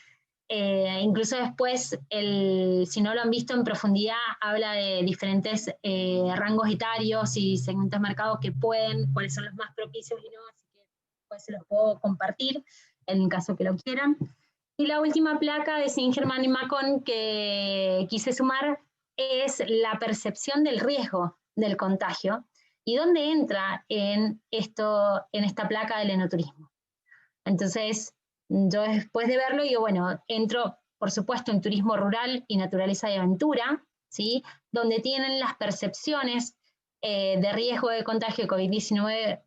Incluso después, si no lo han visto en profundidad, habla de diferentes rangos etarios y segmentos de mercado que cuáles son los más propicios y no, así que pues se los puedo compartir en caso que lo quieran. Y la última placa de Singerman-Macon que quise sumar es la percepción del riesgo del contagio y dónde entra en esta placa del enoturismo. Entonces, yo después de verlo digo, bueno, entro, por supuesto, en turismo rural y naturaleza y aventura, ¿sí? Donde tienen las percepciones de riesgo de contagio de COVID-19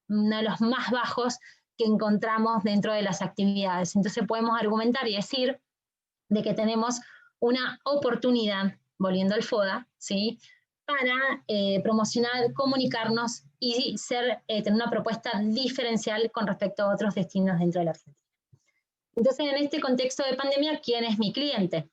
uno de los más bajos que encontramos dentro de las actividades. Entonces podemos argumentar y decir de que tenemos una oportunidad, volviendo al FODA, ¿sí?, para promocionar, comunicarnos y tener una propuesta diferencial con respecto a otros destinos dentro de la Argentina. Entonces, en este contexto de pandemia, ¿quién es mi cliente?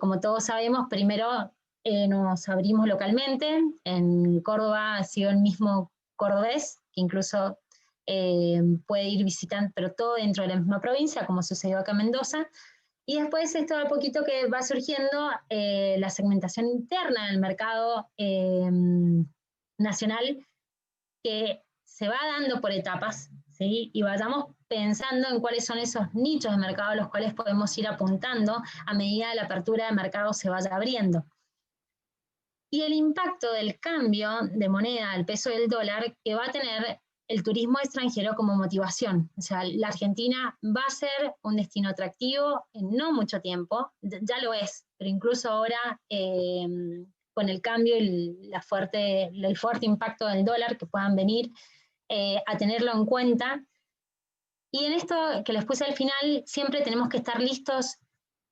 Como todos sabemos, primero nos abrimos localmente. En Córdoba ha sido el mismo cordobés, que incluso puede ir visitando, pero todo dentro de la misma provincia, como sucedió acá en Mendoza. Y después esto a poquito que va surgiendo la segmentación interna del mercado nacional, que se va dando por etapas, ¿sí? Y vayamos pensando en cuáles son esos nichos de mercado a los cuales podemos ir apuntando a medida que la apertura de mercado se vaya abriendo. Y el impacto del cambio de moneda al peso del dólar que va a tener el turismo extranjero como motivación. O sea, la Argentina va a ser un destino atractivo en no mucho tiempo, ya lo es, pero incluso ahora con el cambio y el fuerte impacto del dólar que puedan venir a tenerlo en cuenta. Y en esto que les puse al final, siempre tenemos que estar listos.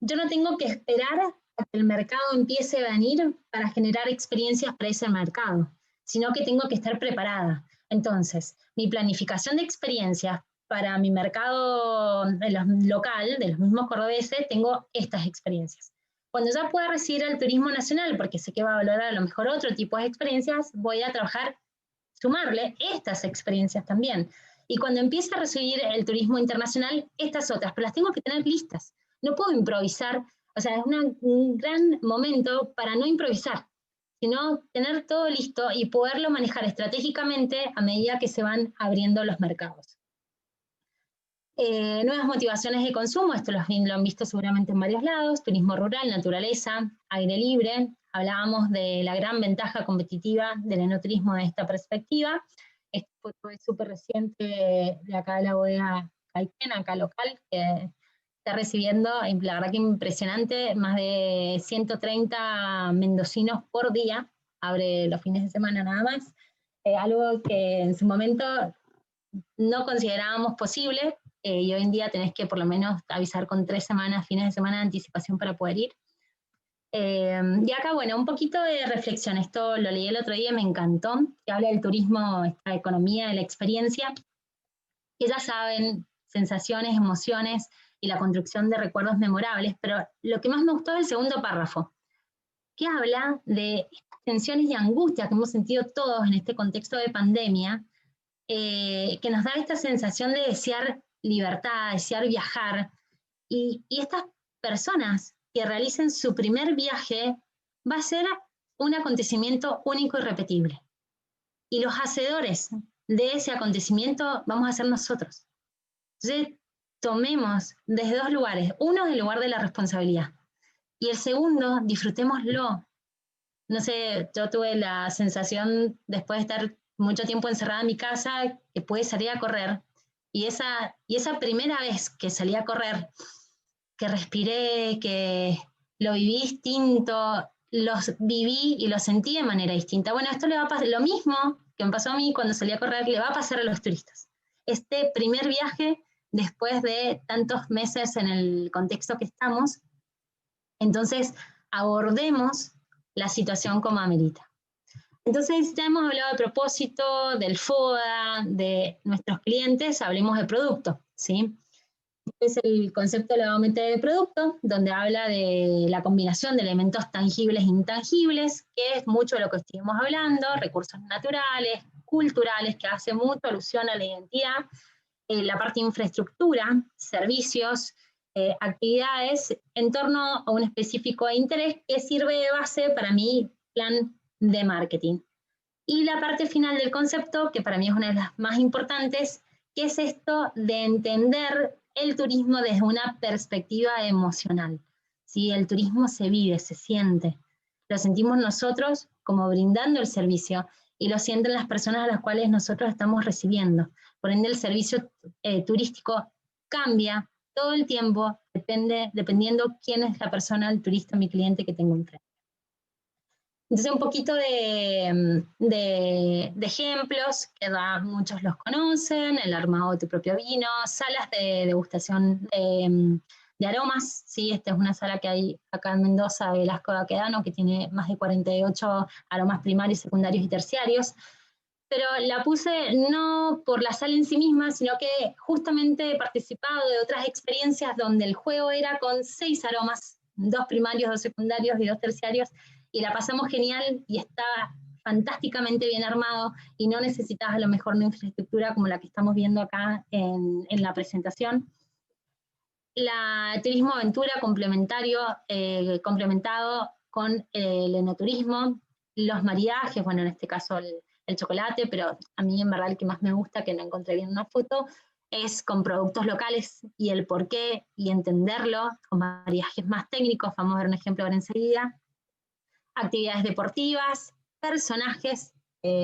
Yo no tengo que esperar a que el mercado empiece a venir para generar experiencias para ese mercado, sino que tengo que estar preparada. Entonces, mi planificación de experiencias para mi mercado local, de los mismos cordobeses, tengo estas experiencias. Cuando ya pueda recibir el turismo nacional, porque sé que va a valorar a lo mejor otro tipo de experiencias, voy a trabajar, sumarle estas experiencias también. Y cuando empiece a recibir el turismo internacional, estas otras, pero las tengo que tener listas. No puedo improvisar, o sea, es un gran momento para no improvisar, sino tener todo listo y poderlo manejar estratégicamente a medida que se van abriendo los mercados. Nuevas motivaciones de consumo, esto lo han visto seguramente en varios lados: turismo rural, naturaleza, aire libre. Hablábamos de la gran ventaja competitiva del enoturismo de esta perspectiva. Esto fue súper reciente de acá de la bodega Caiquén, acá local, que está recibiendo, la verdad que impresionante, más de 130 mendocinos por día, abre los fines de semana nada más, algo que en su momento no considerábamos posible, y hoy en día tenés que por lo menos avisar con 3 semanas, fines de semana de anticipación para poder ir. Y acá, bueno, un poquito de reflexión, esto lo leí el otro día, me encantó, que habla del turismo, esta economía de la experiencia, que ya saben, sensaciones, emociones y la construcción de recuerdos memorables, pero lo que más me gustó es el segundo párrafo, que habla de tensiones y angustias que hemos sentido todos en este contexto de pandemia, que nos da esta sensación de desear libertad, desear viajar, y estas personas que realicen su primer viaje va a ser un acontecimiento único y repetible. Y los hacedores de ese acontecimiento vamos a ser nosotros. Entonces, tomemos desde 2 lugares. Uno, el lugar de la responsabilidad. Y el segundo, disfrutémoslo. No sé, yo tuve la sensación, después de estar mucho tiempo encerrada en mi casa, que pude salir a correr. Y esa primera vez que salí a correr, que respiré, que lo viví distinto, los viví y lo sentí de manera distinta. Bueno, esto le va a pasar, lo mismo que me pasó a mí cuando salí a correr, le va a pasar a los turistas. Este primer viaje, después de tantos meses en el contexto que estamos, entonces abordemos la situación como amerita. Entonces, ya hemos hablado de propósito, del FODA, de nuestros clientes, hablemos de producto, ¿sí? Es el concepto de la mente de producto, donde habla de la combinación de elementos tangibles e intangibles, que es mucho de lo que estuvimos hablando, recursos naturales, culturales, que hace mucho alusión a la identidad, la parte de infraestructura, servicios, actividades en torno a un específico interés que sirve de base para mi plan de marketing. Y la parte final del concepto, que para mí es una de las más importantes, que es esto de entender el turismo desde una perspectiva emocional. ¿Sí? El turismo se vive, se siente. Lo sentimos nosotros como brindando el servicio y lo sienten las personas a las cuales nosotros estamos recibiendo. Por ende, el servicio turístico cambia todo el tiempo, dependiendo quién es la persona, el turista, mi cliente que tengo enfrente. Entonces, un poquito de ejemplos, que muchos los conocen: el armado de tu propio vino, salas de degustación de aromas, ¿sí? Esta es una sala que hay acá en Mendoza, de Velasco Baquedano, que tiene más de 48 aromas primarios, secundarios y terciarios, pero la puse no por la sala en sí misma, sino que justamente he participado de otras experiencias donde el juego era con 6 aromas, 2 primarios, 2 secundarios y 2 terciarios, y la pasamos genial y está fantásticamente bien armado y no necesitas a lo mejor una infraestructura como la que estamos viendo acá en la presentación. El turismo aventura complementario, complementado con el enoturismo, los maridajes, bueno, en este caso el chocolate, pero a mí en verdad el que más me gusta, que no encontré bien una foto, es con productos locales y el por qué y entenderlo, con maridajes más técnicos, vamos a ver un ejemplo ahora enseguida. Actividades deportivas, personajes,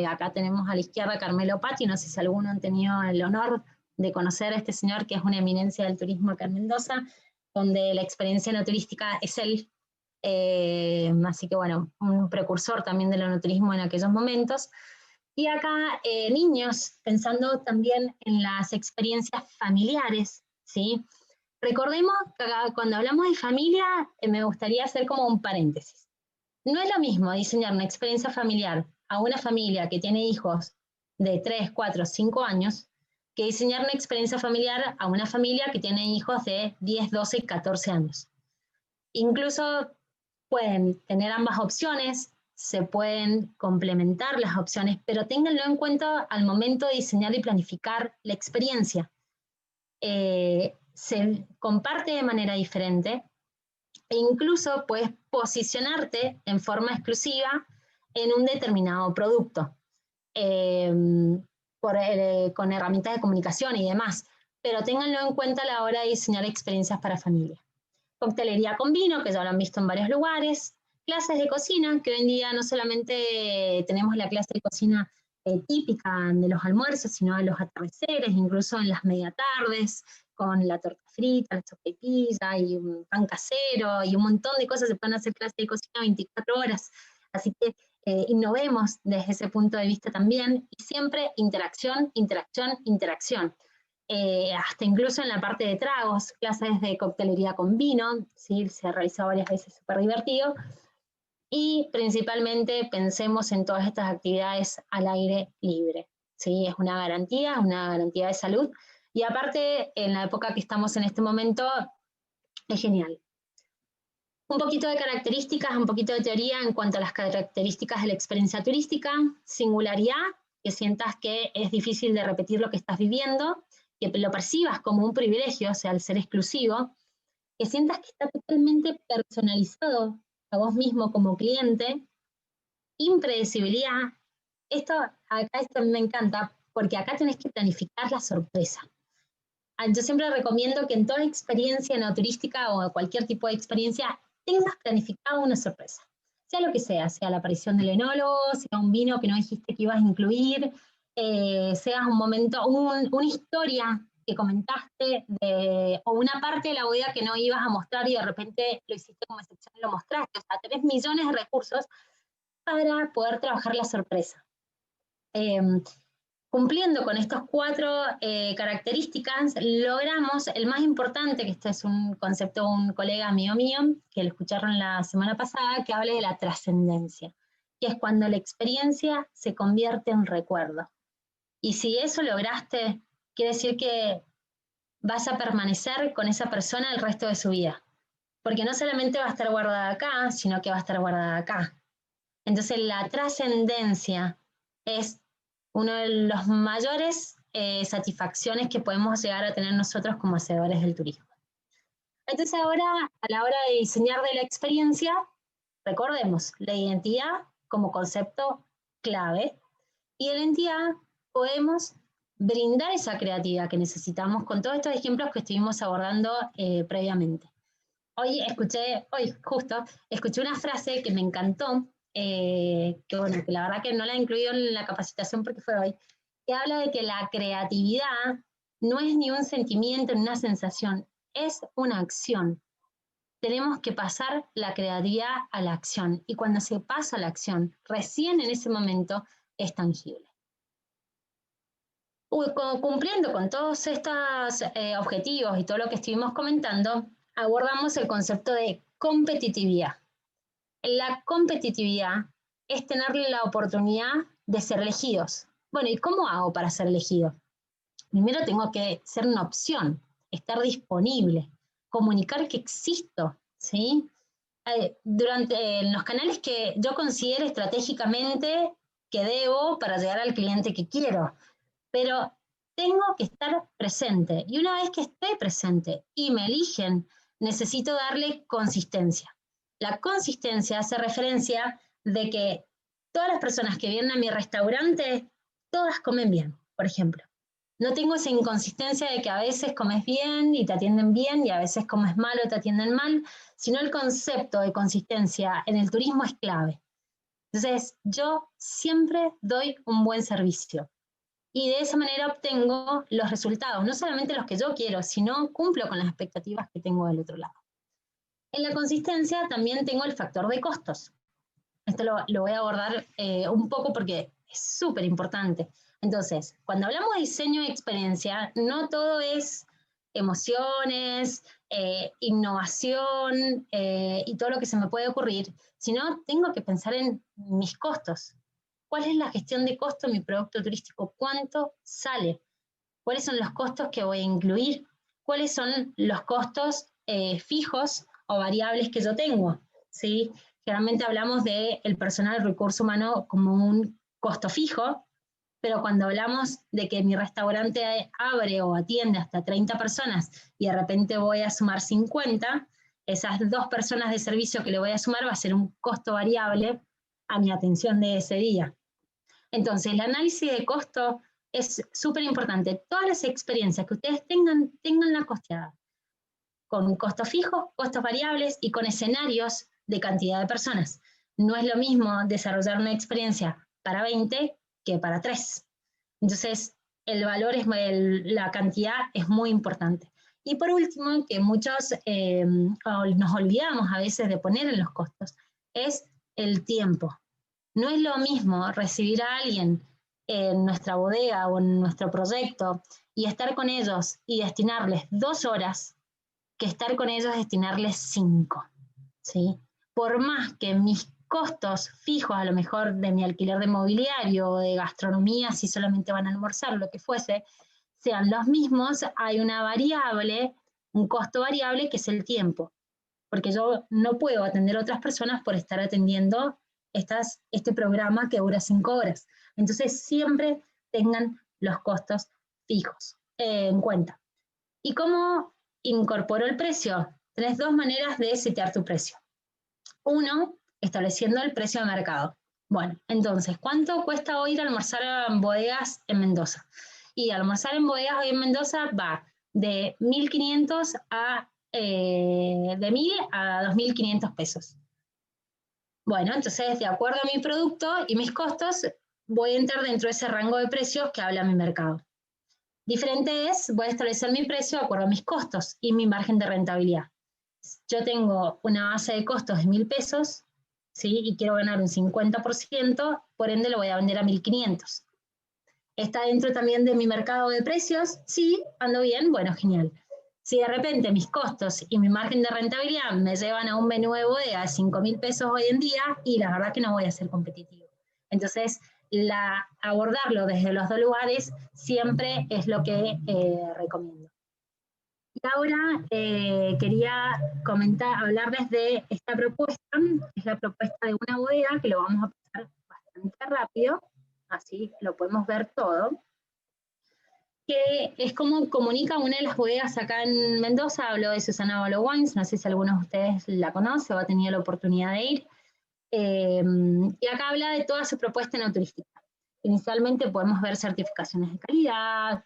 acá tenemos a la izquierda Carmelo Patti, no sé si alguno han tenido el honor de conocer a este señor que es una eminencia del turismo acá en Mendoza, donde la experiencia no turística es él, así que bueno, un precursor también del enoturismo en aquellos momentos. Y acá niños, pensando también en las experiencias familiares, ¿sí? Recordemos que acá, cuando hablamos de familia, me gustaría hacer como un paréntesis. No es lo mismo diseñar una experiencia familiar a una familia que tiene hijos de 3, 4, 5 años, que diseñar una experiencia familiar a una familia que tiene hijos de 10, 12 y 14 años. Incluso pueden tener ambas opciones, se pueden complementar las opciones, pero ténganlo en cuenta al momento de diseñar y planificar la experiencia. Se comparte de manera diferente e incluso puedes posicionarte en forma exclusiva en un determinado producto, con herramientas de comunicación y demás, pero ténganlo en cuenta a la hora de diseñar experiencias para familia. Coctelería con vino, que ya lo han visto en varios lugares, clases de cocina, que hoy en día no solamente tenemos la clase de cocina típica de los almuerzos, sino de los atardeceres, incluso en las media tardes, con la torta frita, la sopaipilla y un pan casero y un montón de cosas. Se pueden hacer clases de cocina 24 horas. Así que innovemos desde ese punto de vista también, y siempre interacción, interacción, interacción. Hasta incluso en la parte de tragos, clases de coctelería con vino, ¿sí? Se ha realizado varias veces, súper divertido. Y principalmente pensemos en todas estas actividades al aire libre, ¿sí? Es una garantía de salud. Y aparte, en la época que estamos en este momento, es genial. Un poquito de características, un poquito de teoría en cuanto a las características de la experiencia turística. Singularidad, que sientas que es difícil de repetir lo que estás viviendo, que lo percibas como un privilegio, o sea, al ser exclusivo, que sientas que está totalmente personalizado a vos mismo como cliente. Impredecibilidad, esto me encanta, porque acá tenés que planificar la sorpresa. Yo siempre recomiendo que en toda experiencia no turística o cualquier tipo de experiencia tengas planificado una sorpresa. Sea lo que sea la aparición del enólogo, sea un vino que no dijiste que ibas a incluir, sea un momento, una historia que comentaste, o una parte de la bodega que no ibas a mostrar y de repente lo hiciste como excepción y lo mostraste. O sea, tenés millones de recursos para poder trabajar la sorpresa. Cumpliendo con estas 4 características, logramos el más importante, que este es un concepto de un colega mío, que lo escucharon la semana pasada, que habla de la trascendencia, que es cuando la experiencia se convierte en recuerdo. Y si eso lograste, quiere decir que vas a permanecer con esa persona el resto de su vida. Porque no solamente va a estar guardada acá, sino que va a estar guardada acá. Entonces la trascendencia es una de las mayores satisfacciones que podemos llegar a tener nosotros como hacedores del turismo. Entonces ahora, a la hora de diseñar de la experiencia, recordemos la identidad como concepto clave, y de la identidad podemos brindar esa creatividad que necesitamos con todos estos ejemplos que estuvimos abordando previamente. Hoy justo escuché una frase que me encantó, que bueno, que la verdad que no la he incluido en la capacitación porque fue hoy, que habla de que la creatividad no es ni un sentimiento ni una sensación, es una acción. Tenemos que pasar la creatividad a la acción, y cuando se pasa a la acción, recién en ese momento es tangible. Cumpliendo con todos estos objetivos y todo lo que estuvimos comentando, abordamos el concepto de competitividad. La competitividad es tener la oportunidad de ser elegidos. Bueno, ¿y cómo hago para ser elegido? Primero tengo que ser una opción, estar disponible, comunicar que existo, ¿sí? En los canales que yo considero estratégicamente que debo para llegar al cliente que quiero, pero tengo que estar presente. Y una vez que esté presente y me eligen, necesito darle consistencia. La consistencia hace referencia de que todas las personas que vienen a mi restaurante, todas comen bien, por ejemplo. No tengo esa inconsistencia de que a veces comes bien y te atienden bien y a veces comes mal o te atienden mal, sino el concepto de consistencia en el turismo es clave. Entonces, yo siempre doy un buen servicio y de esa manera obtengo los resultados, no solamente los que yo quiero, sino cumplo con las expectativas que tengo del otro lado. En la consistencia también tengo el factor de costos. Esto lo voy a abordar un poco porque es súper importante. Entonces, cuando hablamos de diseño y experiencia, no todo es emociones, innovación y todo lo que se me puede ocurrir, sino tengo que pensar en mis costos. ¿Cuál es la gestión de costo de mi producto turístico? ¿Cuánto sale? ¿Cuáles son los costos que voy a incluir? ¿Cuáles son los costos fijos o variables que yo tengo? ¿Sí? Generalmente hablamos del personal, el recurso humano como un costo fijo, pero cuando hablamos de que mi restaurante abre o atiende hasta 30 personas y de repente voy a sumar 50, esas 2 personas de servicio que le voy a sumar va a ser un costo variable a mi atención de ese día. Entonces, el análisis de costo es súper importante. Todas las experiencias que ustedes tengan costeada, con costos fijos, costos variables y con escenarios de cantidad de personas. No es lo mismo desarrollar una experiencia para 20 que para 3. Entonces, el valor, la cantidad es muy importante. Y por último, que muchos nos olvidamos a veces de poner en los costos, es el tiempo. No es lo mismo recibir a alguien en nuestra bodega o en nuestro proyecto y estar con ellos y destinarles 2 horas que estar con ellos destinarles 5, ¿sí? Por más que mis costos fijos, a lo mejor de mi alquiler de mobiliario o de gastronomía, si solamente van a almorzar, lo que fuese, sean los mismos, hay una variable, un costo variable que es el tiempo, porque yo no puedo atender a otras personas por estar atendiendo este programa que dura 5 horas. Entonces, siempre tengan los costos fijos en cuenta. ¿Y cómo incorporó el precio? Tenés 2 maneras de setear tu precio. Uno, estableciendo el precio de mercado. Bueno, entonces, ¿cuánto cuesta hoy ir a almorzar en bodegas en Mendoza? Y almorzar en bodegas hoy en Mendoza va de 1.500 de 1.000 a 2.500 pesos. Bueno, entonces, de acuerdo a mi producto y mis costos, voy a entrar dentro de ese rango de precios que habla mi mercado. Diferente es, voy a establecer mi precio de acuerdo a mis costos y mi margen de rentabilidad. Yo tengo una base de costos de 1.000 pesos, ¿sí? Y quiero ganar un 50%, por ende lo voy a vender a 1.500. ¿Está dentro también de mi mercado de precios? Sí, ando bien, bueno, genial. Si de repente mis costos y mi margen de rentabilidad me llevan a un menú de bodega de 5.000 pesos hoy en día, y la verdad que no voy a ser competitivo. Entonces, abordarlo desde los 2 lugares siempre es lo que recomiendo. Y ahora quería hablarles de esta propuesta, es la propuesta de una bodega, que lo vamos a pasar bastante rápido, así lo podemos ver todo, que es como comunica una de las bodegas acá en Mendoza. Hablo de Susana Balo Wines, no sé si alguno de ustedes la conoce o ha tenido la oportunidad de ir, y acá habla de toda su propuesta enoturística. Inicialmente podemos ver certificaciones de calidad.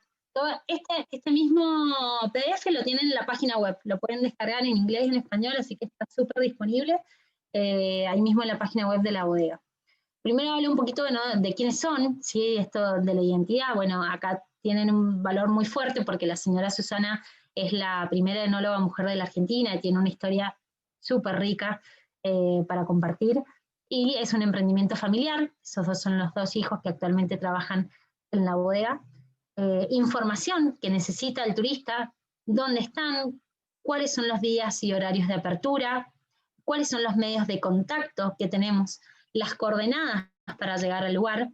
Este mismo PDF lo tienen en la página web, lo pueden descargar en inglés y en español, así que está súper disponible ahí mismo en la página web de la bodega. Primero hablo un poquito de quiénes son, ¿sí? Esto de la identidad. Bueno, acá tienen un valor muy fuerte porque la señora Susana es la primera enóloga mujer de la Argentina y tiene una historia súper rica para compartir. Y es un emprendimiento familiar. Esos son los 2 hijos que actualmente trabajan en la bodega. Información que necesita el turista: dónde están, cuáles son los días y horarios de apertura, cuáles son los medios de contacto que tenemos, las coordenadas para llegar al lugar.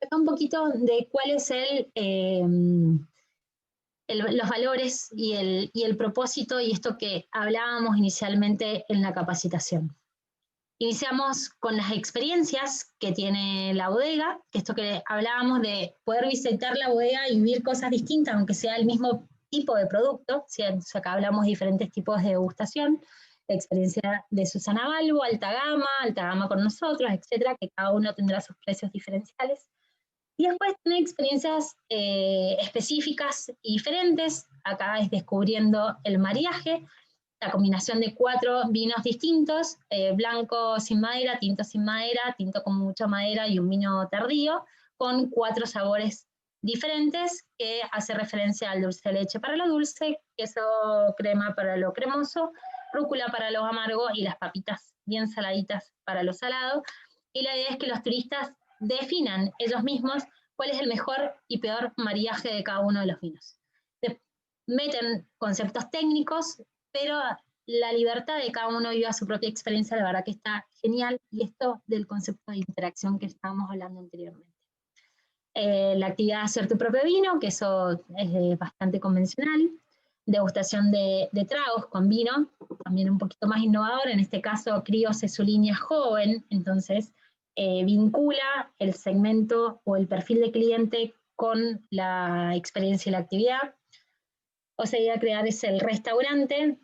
Acá un poquito de cuál es los valores y el propósito y esto que hablábamos inicialmente en la capacitación. Iniciamos con las experiencias que tiene la bodega, que esto que hablábamos de poder visitar la bodega y vivir cosas distintas, aunque sea el mismo tipo de producto. Acá hablamos de diferentes tipos de degustación, la experiencia de Susana Balbo, alta gama con nosotros, etcétera, que cada uno tendrá sus precios diferenciales. Y después tiene experiencias específicas y diferentes. Acá es descubriendo el mariaje, la combinación de 4 vinos distintos, blanco sin madera, tinto con mucha madera y un vino tardío, con 4 sabores diferentes que hace referencia al dulce de leche para lo dulce, queso crema para lo cremoso, rúcula para lo amargo y las papitas bien saladitas para lo salado. Y la idea es que los turistas definan ellos mismos cuál es el mejor y peor mariaje de cada uno de los vinos. Meten conceptos técnicos, pero la libertad de cada uno viva su propia experiencia, la verdad que está genial, y esto del concepto de interacción que estábamos hablando anteriormente. La actividad de hacer tu propio vino, que eso es bastante convencional, degustación de tragos con vino, también un poquito más innovador, en este caso Críos es su línea joven, entonces vincula el segmento o el perfil de cliente con la experiencia y la actividad. O sea, crear es el restaurante.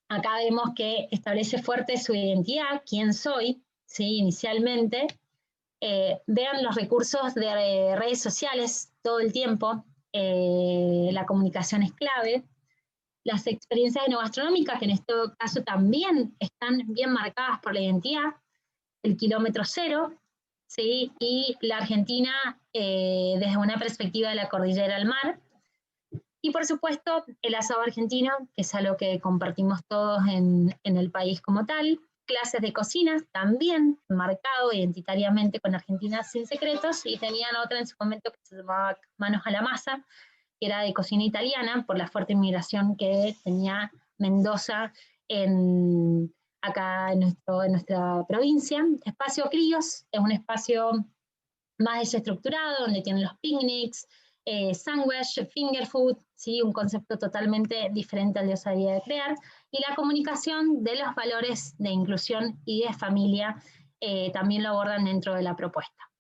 Acá vemos que establece fuerte su identidad, quién soy, ¿sí? Inicialmente. Vean los recursos de redes sociales todo el tiempo, la comunicación es clave. Las experiencias enogastronómicas, que en este caso también están bien marcadas por la identidad, el kilómetro cero, ¿sí? Y la Argentina desde una perspectiva de la cordillera al mar. Y por supuesto, el asado argentino, que es algo que compartimos todos en el país como tal. Clases de cocina, también marcado identitariamente con Argentina sin secretos, y tenían otra en su momento que se llamaba Manos a la Masa, que era de cocina italiana, por la fuerte inmigración que tenía Mendoza acá en nuestra provincia. Espacio Críos es un espacio más desestructurado, donde tienen los picnics, sandwich, finger food, ¿sí? Un concepto totalmente diferente al de Osadía de Crear, y la comunicación de los valores de inclusión y de familia también lo abordan dentro de la propuesta.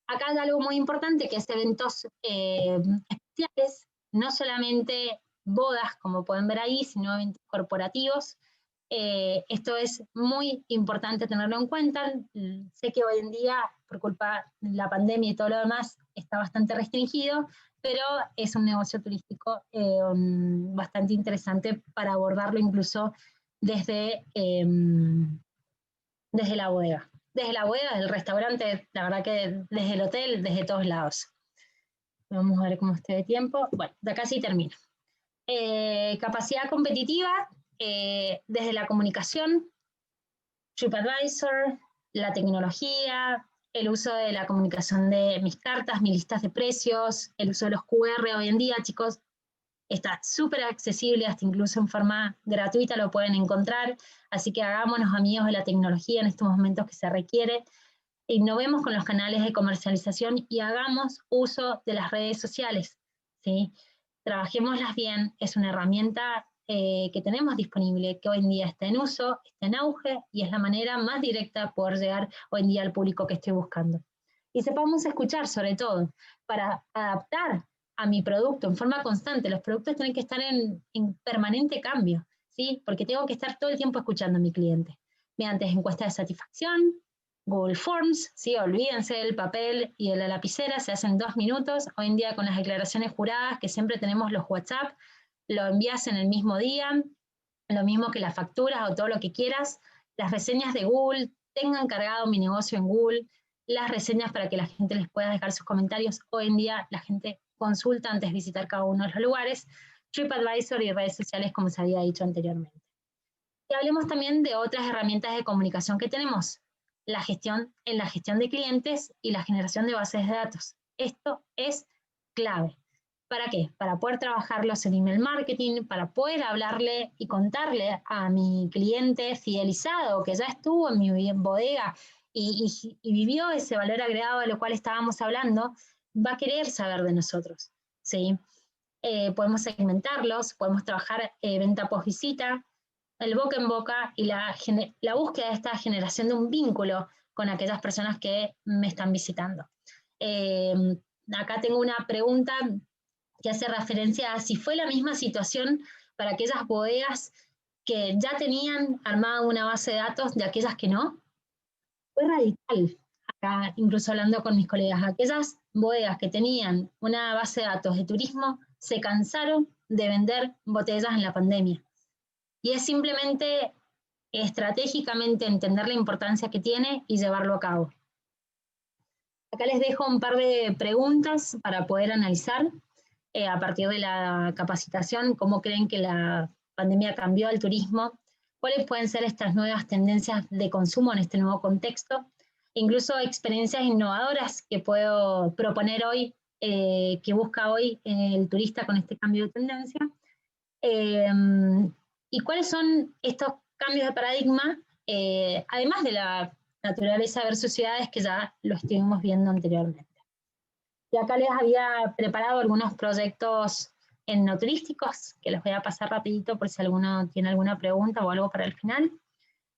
Acá hay algo muy importante, que es eventos especiales, no solamente bodas, como pueden ver ahí, sino eventos corporativos. Esto es muy importante tenerlo en cuenta. Sé que hoy en día, por culpa de la pandemia y todo lo demás, está bastante restringido, pero es un negocio turístico bastante interesante para abordarlo incluso desde la bodega. Desde la bodega, desde el restaurante, la verdad que desde el hotel, desde todos lados. Vamos a ver cómo esté de tiempo. Bueno, de acá sí termino. Capacidad competitiva, desde la comunicación, TripAdvisor, la tecnología, el uso de la comunicación de mis cartas, mis listas de precios, el uso de los QR hoy en día, chicos, está súper accesible, hasta incluso en forma gratuita lo pueden encontrar, así que hagámonos amigos de la tecnología en estos momentos que se requiere, innovemos con los canales de comercialización y hagamos uso de las redes sociales, ¿sí? Trabajémoslas bien, es una herramienta que tenemos disponible, que hoy en día está en uso, está en auge, y es la manera más directa de poder llegar hoy en día al público que estoy buscando. Y sepamos escuchar, sobre todo, para adaptar a mi producto en forma constante. Los productos tienen que estar en permanente cambio, ¿sí? Porque tengo que estar todo el tiempo escuchando a mi cliente, mediante encuestas de satisfacción, Google Forms, ¿sí? Olvídense del papel y de la lapicera, se hacen 2 minutos. Hoy en día con las declaraciones juradas, que siempre tenemos los WhatsApp, lo envías en el mismo día, lo mismo que las facturas o todo lo que quieras. Las reseñas de Google, tengan cargado mi negocio en Google, las reseñas para que la gente les pueda dejar sus comentarios. Hoy en día la gente consulta antes de visitar cada uno de los lugares. TripAdvisor y redes sociales, como se había dicho anteriormente. Y hablemos también de otras herramientas de comunicación que tenemos. La gestión de clientes y la generación de bases de datos. Esto es clave ¿Para qué? Para poder trabajarlos en email marketing, para poder hablarle y contarle a mi cliente fidelizado que ya estuvo en mi bodega y vivió ese valor agregado de lo cual estábamos hablando, va a querer saber de nosotros, ¿sí? Podemos segmentarlos, podemos trabajar venta post visita, el boca en boca y la búsqueda de esta generación de un vínculo con aquellas personas que me están visitando. Acá tengo una pregunta que hace referencia a si fue la misma situación para aquellas bodegas que ya tenían armada una base de datos de aquellas que no. Fue radical, acá incluso hablando con mis colegas, aquellas bodegas que tenían una base de datos de turismo se cansaron de vender botellas en la pandemia. Y es simplemente estratégicamente entender la importancia que tiene y llevarlo a cabo. Acá les dejo un par de preguntas para poder analizar a partir de la capacitación, cómo creen que la pandemia cambió al turismo, cuáles pueden ser estas nuevas tendencias de consumo en este nuevo contexto, incluso experiencias innovadoras que puedo proponer hoy, que busca hoy el turista con este cambio de tendencia, y cuáles son estos cambios de paradigma, además de la naturaleza versus ciudades que ya lo estuvimos viendo anteriormente. Y acá les había preparado algunos proyectos etnoturísticos, que les voy a pasar rapidito por si alguno tiene alguna pregunta o algo para el final.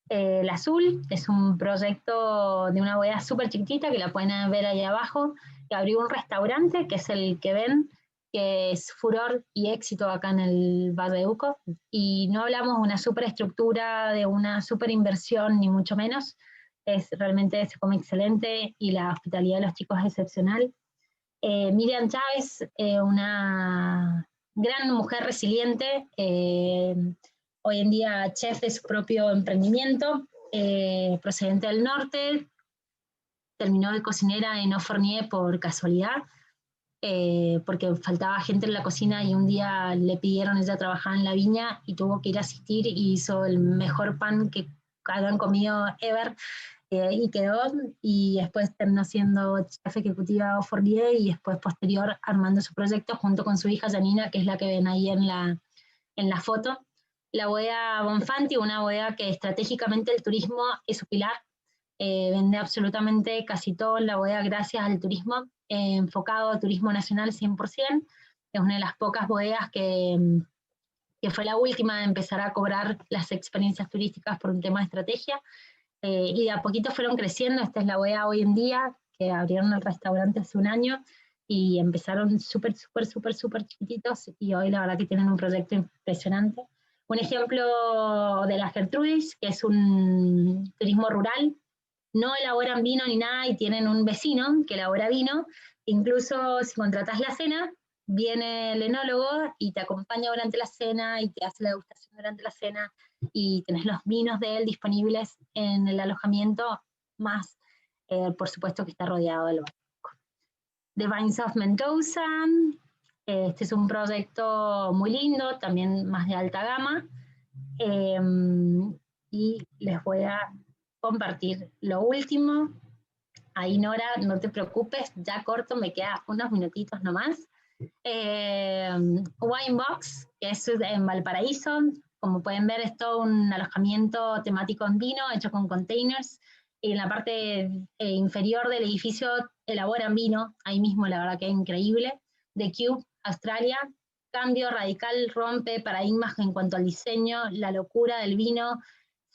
El azul es un proyecto de una bodega súper chiquitita, que la pueden ver ahí abajo, que abrió un restaurante, que es el que ven, que es furor y éxito acá en el Valle de Uco, y no hablamos de una superestructura, de una superinversión, ni mucho menos, realmente se come excelente y la hospitalidad de los chicos es excepcional. Miriam Chávez, una gran mujer resiliente, hoy en día chef de su propio emprendimiento, procedente del norte, terminó de cocinera en Ofornier por casualidad, porque faltaba gente en la cocina y un día le pidieron, ella trabajaba en la viña y tuvo que ir a asistir y hizo el mejor pan que hayan comido ever, y quedó, y después terminó siendo chef ejecutiva de Ofornier y después posterior armando su proyecto junto con su hija Janina, que es la que ven ahí en la foto. La bodega Bonfanti, una bodega que estratégicamente el turismo es su pilar, vende absolutamente casi todo en la bodega gracias al turismo, enfocado a turismo nacional 100%, es una de las pocas bodegas que fue la última de empezar a cobrar las experiencias turísticas por un tema de estrategia, y de a poquito fueron creciendo. Esta es la bodega hoy en día, que abrieron el restaurante hace un año, y empezaron súper chiquititos, y hoy la verdad que tienen un proyecto impresionante. Un ejemplo de la Gertrudis, que es un turismo rural, no elaboran vino ni nada, y tienen un vecino que elabora vino, incluso si contratas la cena, viene el enólogo y te acompaña durante la cena y te hace la degustación durante la cena, y tenés los vinos de él disponibles en el alojamiento, más por supuesto que está rodeado del barco. The Vines of Mendoza, este es un proyecto muy lindo, también más de alta gama, y les voy a compartir lo último. Ahí, Nora, no te preocupes, ya corto, me queda unos minutitos nomás. Winebox, que es en Valparaíso, como pueden ver es todo un alojamiento temático en vino, hecho con containers, y en la parte inferior del edificio elaboran vino, ahí mismo, la verdad que es increíble. The Cube, Australia, cambio radical, rompe paradigmas en cuanto al diseño, la locura del vino,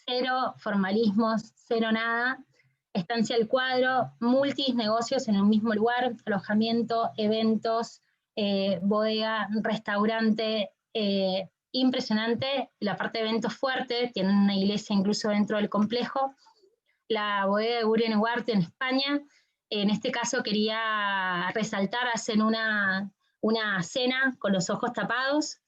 cero formalismos, cero nada. Estancia El Cuadro, multis negocios en un mismo lugar, alojamiento, eventos, bodega, restaurante, impresionante. La parte de eventos fuerte, tienen una iglesia incluso dentro del complejo. La bodega de Gurien Huarte en España, en este caso quería resaltar, hacen una cena con los ojos tapados,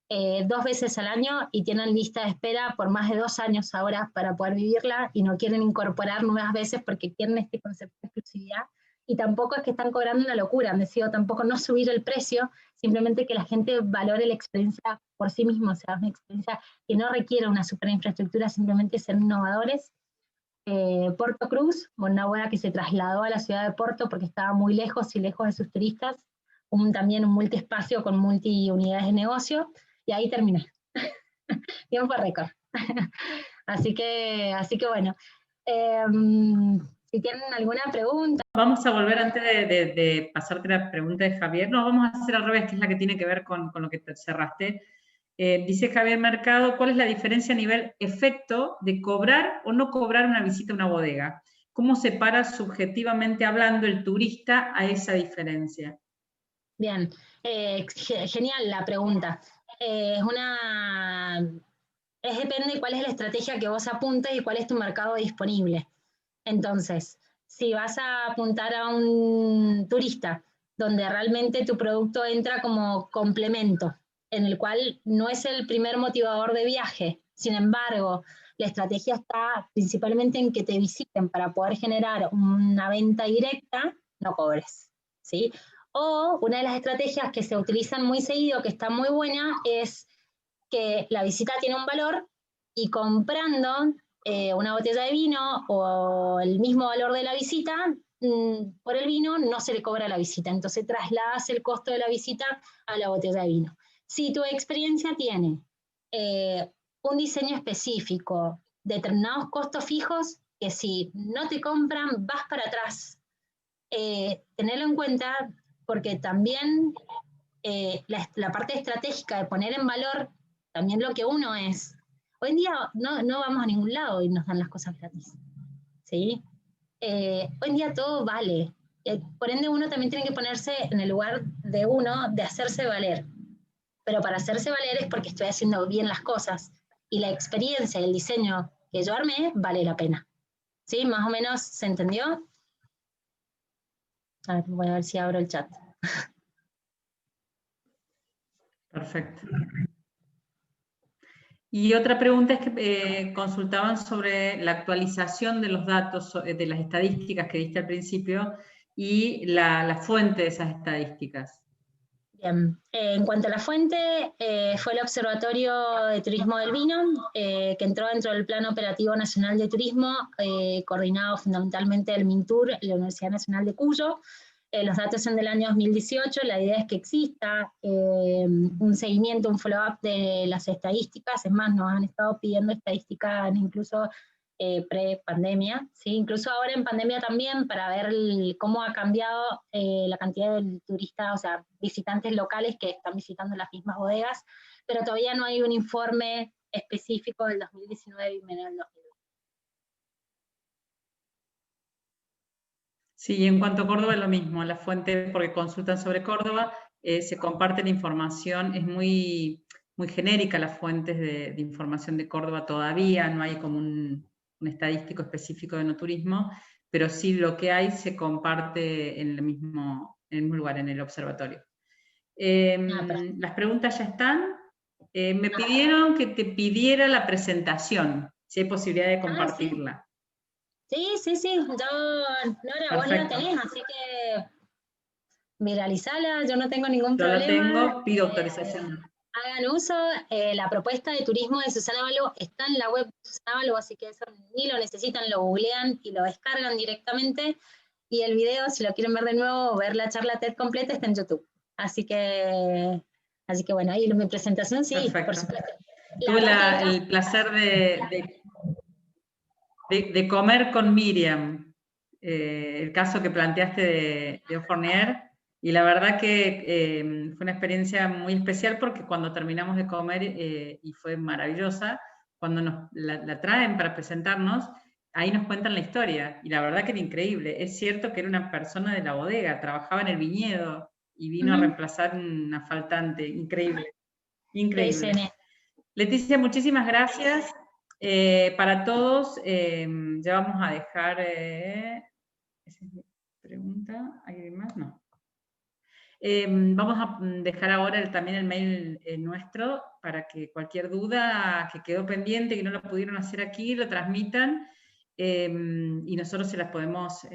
2 veces al año, y tienen lista de espera por más de 2 años ahora para poder vivirla, y no quieren incorporar nuevas veces porque quieren este concepto de exclusividad, y tampoco es que están cobrando una locura, han decidido tampoco no subir el precio, simplemente que la gente valore la experiencia por sí misma, o sea, una experiencia que no requiere una super infraestructura, simplemente ser innovadores. Porto Cruz, una bodega que se trasladó a la ciudad de Porto porque estaba muy lejos y lejos de sus turistas, también un multiespacio con multiunidades de negocio, y ahí terminé. Tiempo récord. así que bueno. Si tienen alguna pregunta. Vamos a volver antes de pasarte la pregunta de Javier. No, vamos a hacer al revés, que es la que tiene que ver con lo que te cerraste. Dice Javier Mercado, ¿cuál es la diferencia a nivel efecto de cobrar o no cobrar una visita a una bodega? ¿Cómo separa subjetivamente hablando el turista a esa diferencia? Bien, genial la pregunta. Depende de cuál es la estrategia que vos apuntes y cuál es tu mercado disponible. Entonces, si vas a apuntar a un turista donde realmente tu producto entra como complemento, en el cual no es el primer motivador de viaje, sin embargo, la estrategia está principalmente en que te visiten para poder generar una venta directa, no cobres, ¿sí? O una de las estrategias que se utilizan muy seguido, que está muy buena, es que la visita tiene un valor y comprando una botella de vino o el mismo valor de la visita, por el vino no se le cobra la visita, entonces trasladas el costo de la visita a la botella de vino. Si tu experiencia tiene un diseño específico, determinados costos fijos, que si no te compran, vas para atrás. Tenerlo en cuenta porque también la parte estratégica de poner en valor también lo que uno es. Hoy en día no vamos a ningún lado y nos dan las cosas gratis, ¿sí? Hoy en día todo vale. Por ende, uno también tiene que ponerse en el lugar de uno, de hacerse valer. Pero para hacerse valer es porque estoy haciendo bien las cosas. Y la experiencia y el diseño que yo armé vale la pena. ¿Sí? ¿Más o menos se entendió? A ver, voy a ver si abro el chat. Perfecto. Y otra pregunta es que consultaban sobre la actualización de los datos, de las estadísticas que diste al principio y la fuente de esas estadísticas. Bien, en cuanto a la fuente, fue el Observatorio de Turismo del Vino, que entró dentro del Plan Operativo Nacional de Turismo, coordinado fundamentalmente del MINTUR, la Universidad Nacional de Cuyo. Los datos son del año 2018, la idea es que exista un seguimiento, un follow-up de las estadísticas, es más, nos han estado pidiendo estadísticas incluso pre-pandemia, ¿sí? Incluso ahora en pandemia también, para ver cómo ha cambiado la cantidad de turistas, o sea, visitantes locales que están visitando las mismas bodegas, pero todavía no hay un informe específico del 2019 y menos del 2020. Sí, en cuanto a Córdoba es lo mismo, la fuente, porque consultan sobre Córdoba, se comparte la información, es muy genérica las fuentes de información de Córdoba todavía, no hay como un estadístico específico de no turismo, pero sí lo que hay se comparte en el mismo lugar, en el observatorio. Las preguntas ya están. Me pidieron que te pidiera la presentación, si hay posibilidad de compartirla. Sí, Nora, vos la tenés, así que viralizala, yo no tengo ningún problema. Yo lo tengo, pido autorización. Hagan uso, la propuesta de turismo de Susana Balbo está en la web de Susana Balbo, así que eso ni lo necesitan, lo googlean y lo descargan directamente. Y el video, si lo quieren ver de nuevo, ver la charla TED completa, está en YouTube. Así que bueno, ahí mi presentación, sí, perfecto. Por supuesto. Tuve el placer de comer con Miriam, el caso que planteaste de Fournier, y la verdad que fue una experiencia muy especial porque cuando terminamos de comer, y fue maravillosa, cuando nos la traen para presentarnos, ahí nos cuentan la historia, y la verdad que era increíble. Es cierto que era una persona de la bodega, trabajaba en el viñedo, y vino a reemplazar una faltante, increíble, increíble. Leticia, muchísimas gracias. Para todos, ya vamos a dejar... ¿esa es mi pregunta? ¿Hay más? No. Vamos a dejar ahora también el mail nuestro para que cualquier duda que quedó pendiente, que no lo pudieron hacer aquí, lo transmitan y nosotros se las podemos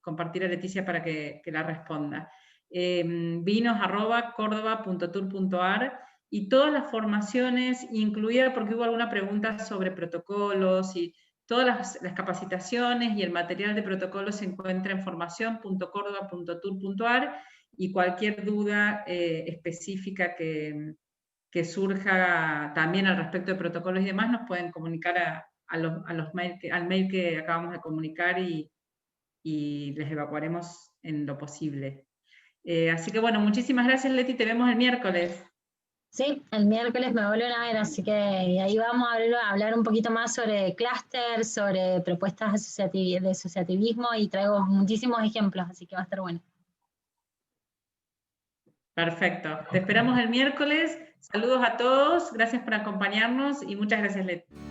compartir a Leticia para que la responda. vinos@cordoba.tour.ar y todas las formaciones, incluida porque hubo alguna pregunta sobre protocolos y Todas las capacitaciones y el material de protocolo se encuentra en formación.cordoba.tour.ar, y cualquier duda específica que surja también al respecto de protocolos y demás, nos pueden comunicar al mail que acabamos de comunicar, y les evacuaremos en lo posible. Así que bueno, muchísimas gracias, Leti, te vemos el miércoles. Sí, el miércoles me vuelven a ver, así que ahí vamos a hablar un poquito más sobre clústeres, sobre propuestas de asociativismo, y traigo muchísimos ejemplos, así que va a estar bueno. Perfecto. Te esperamos el miércoles. Saludos a todos. Gracias por acompañarnos y muchas gracias, Leti.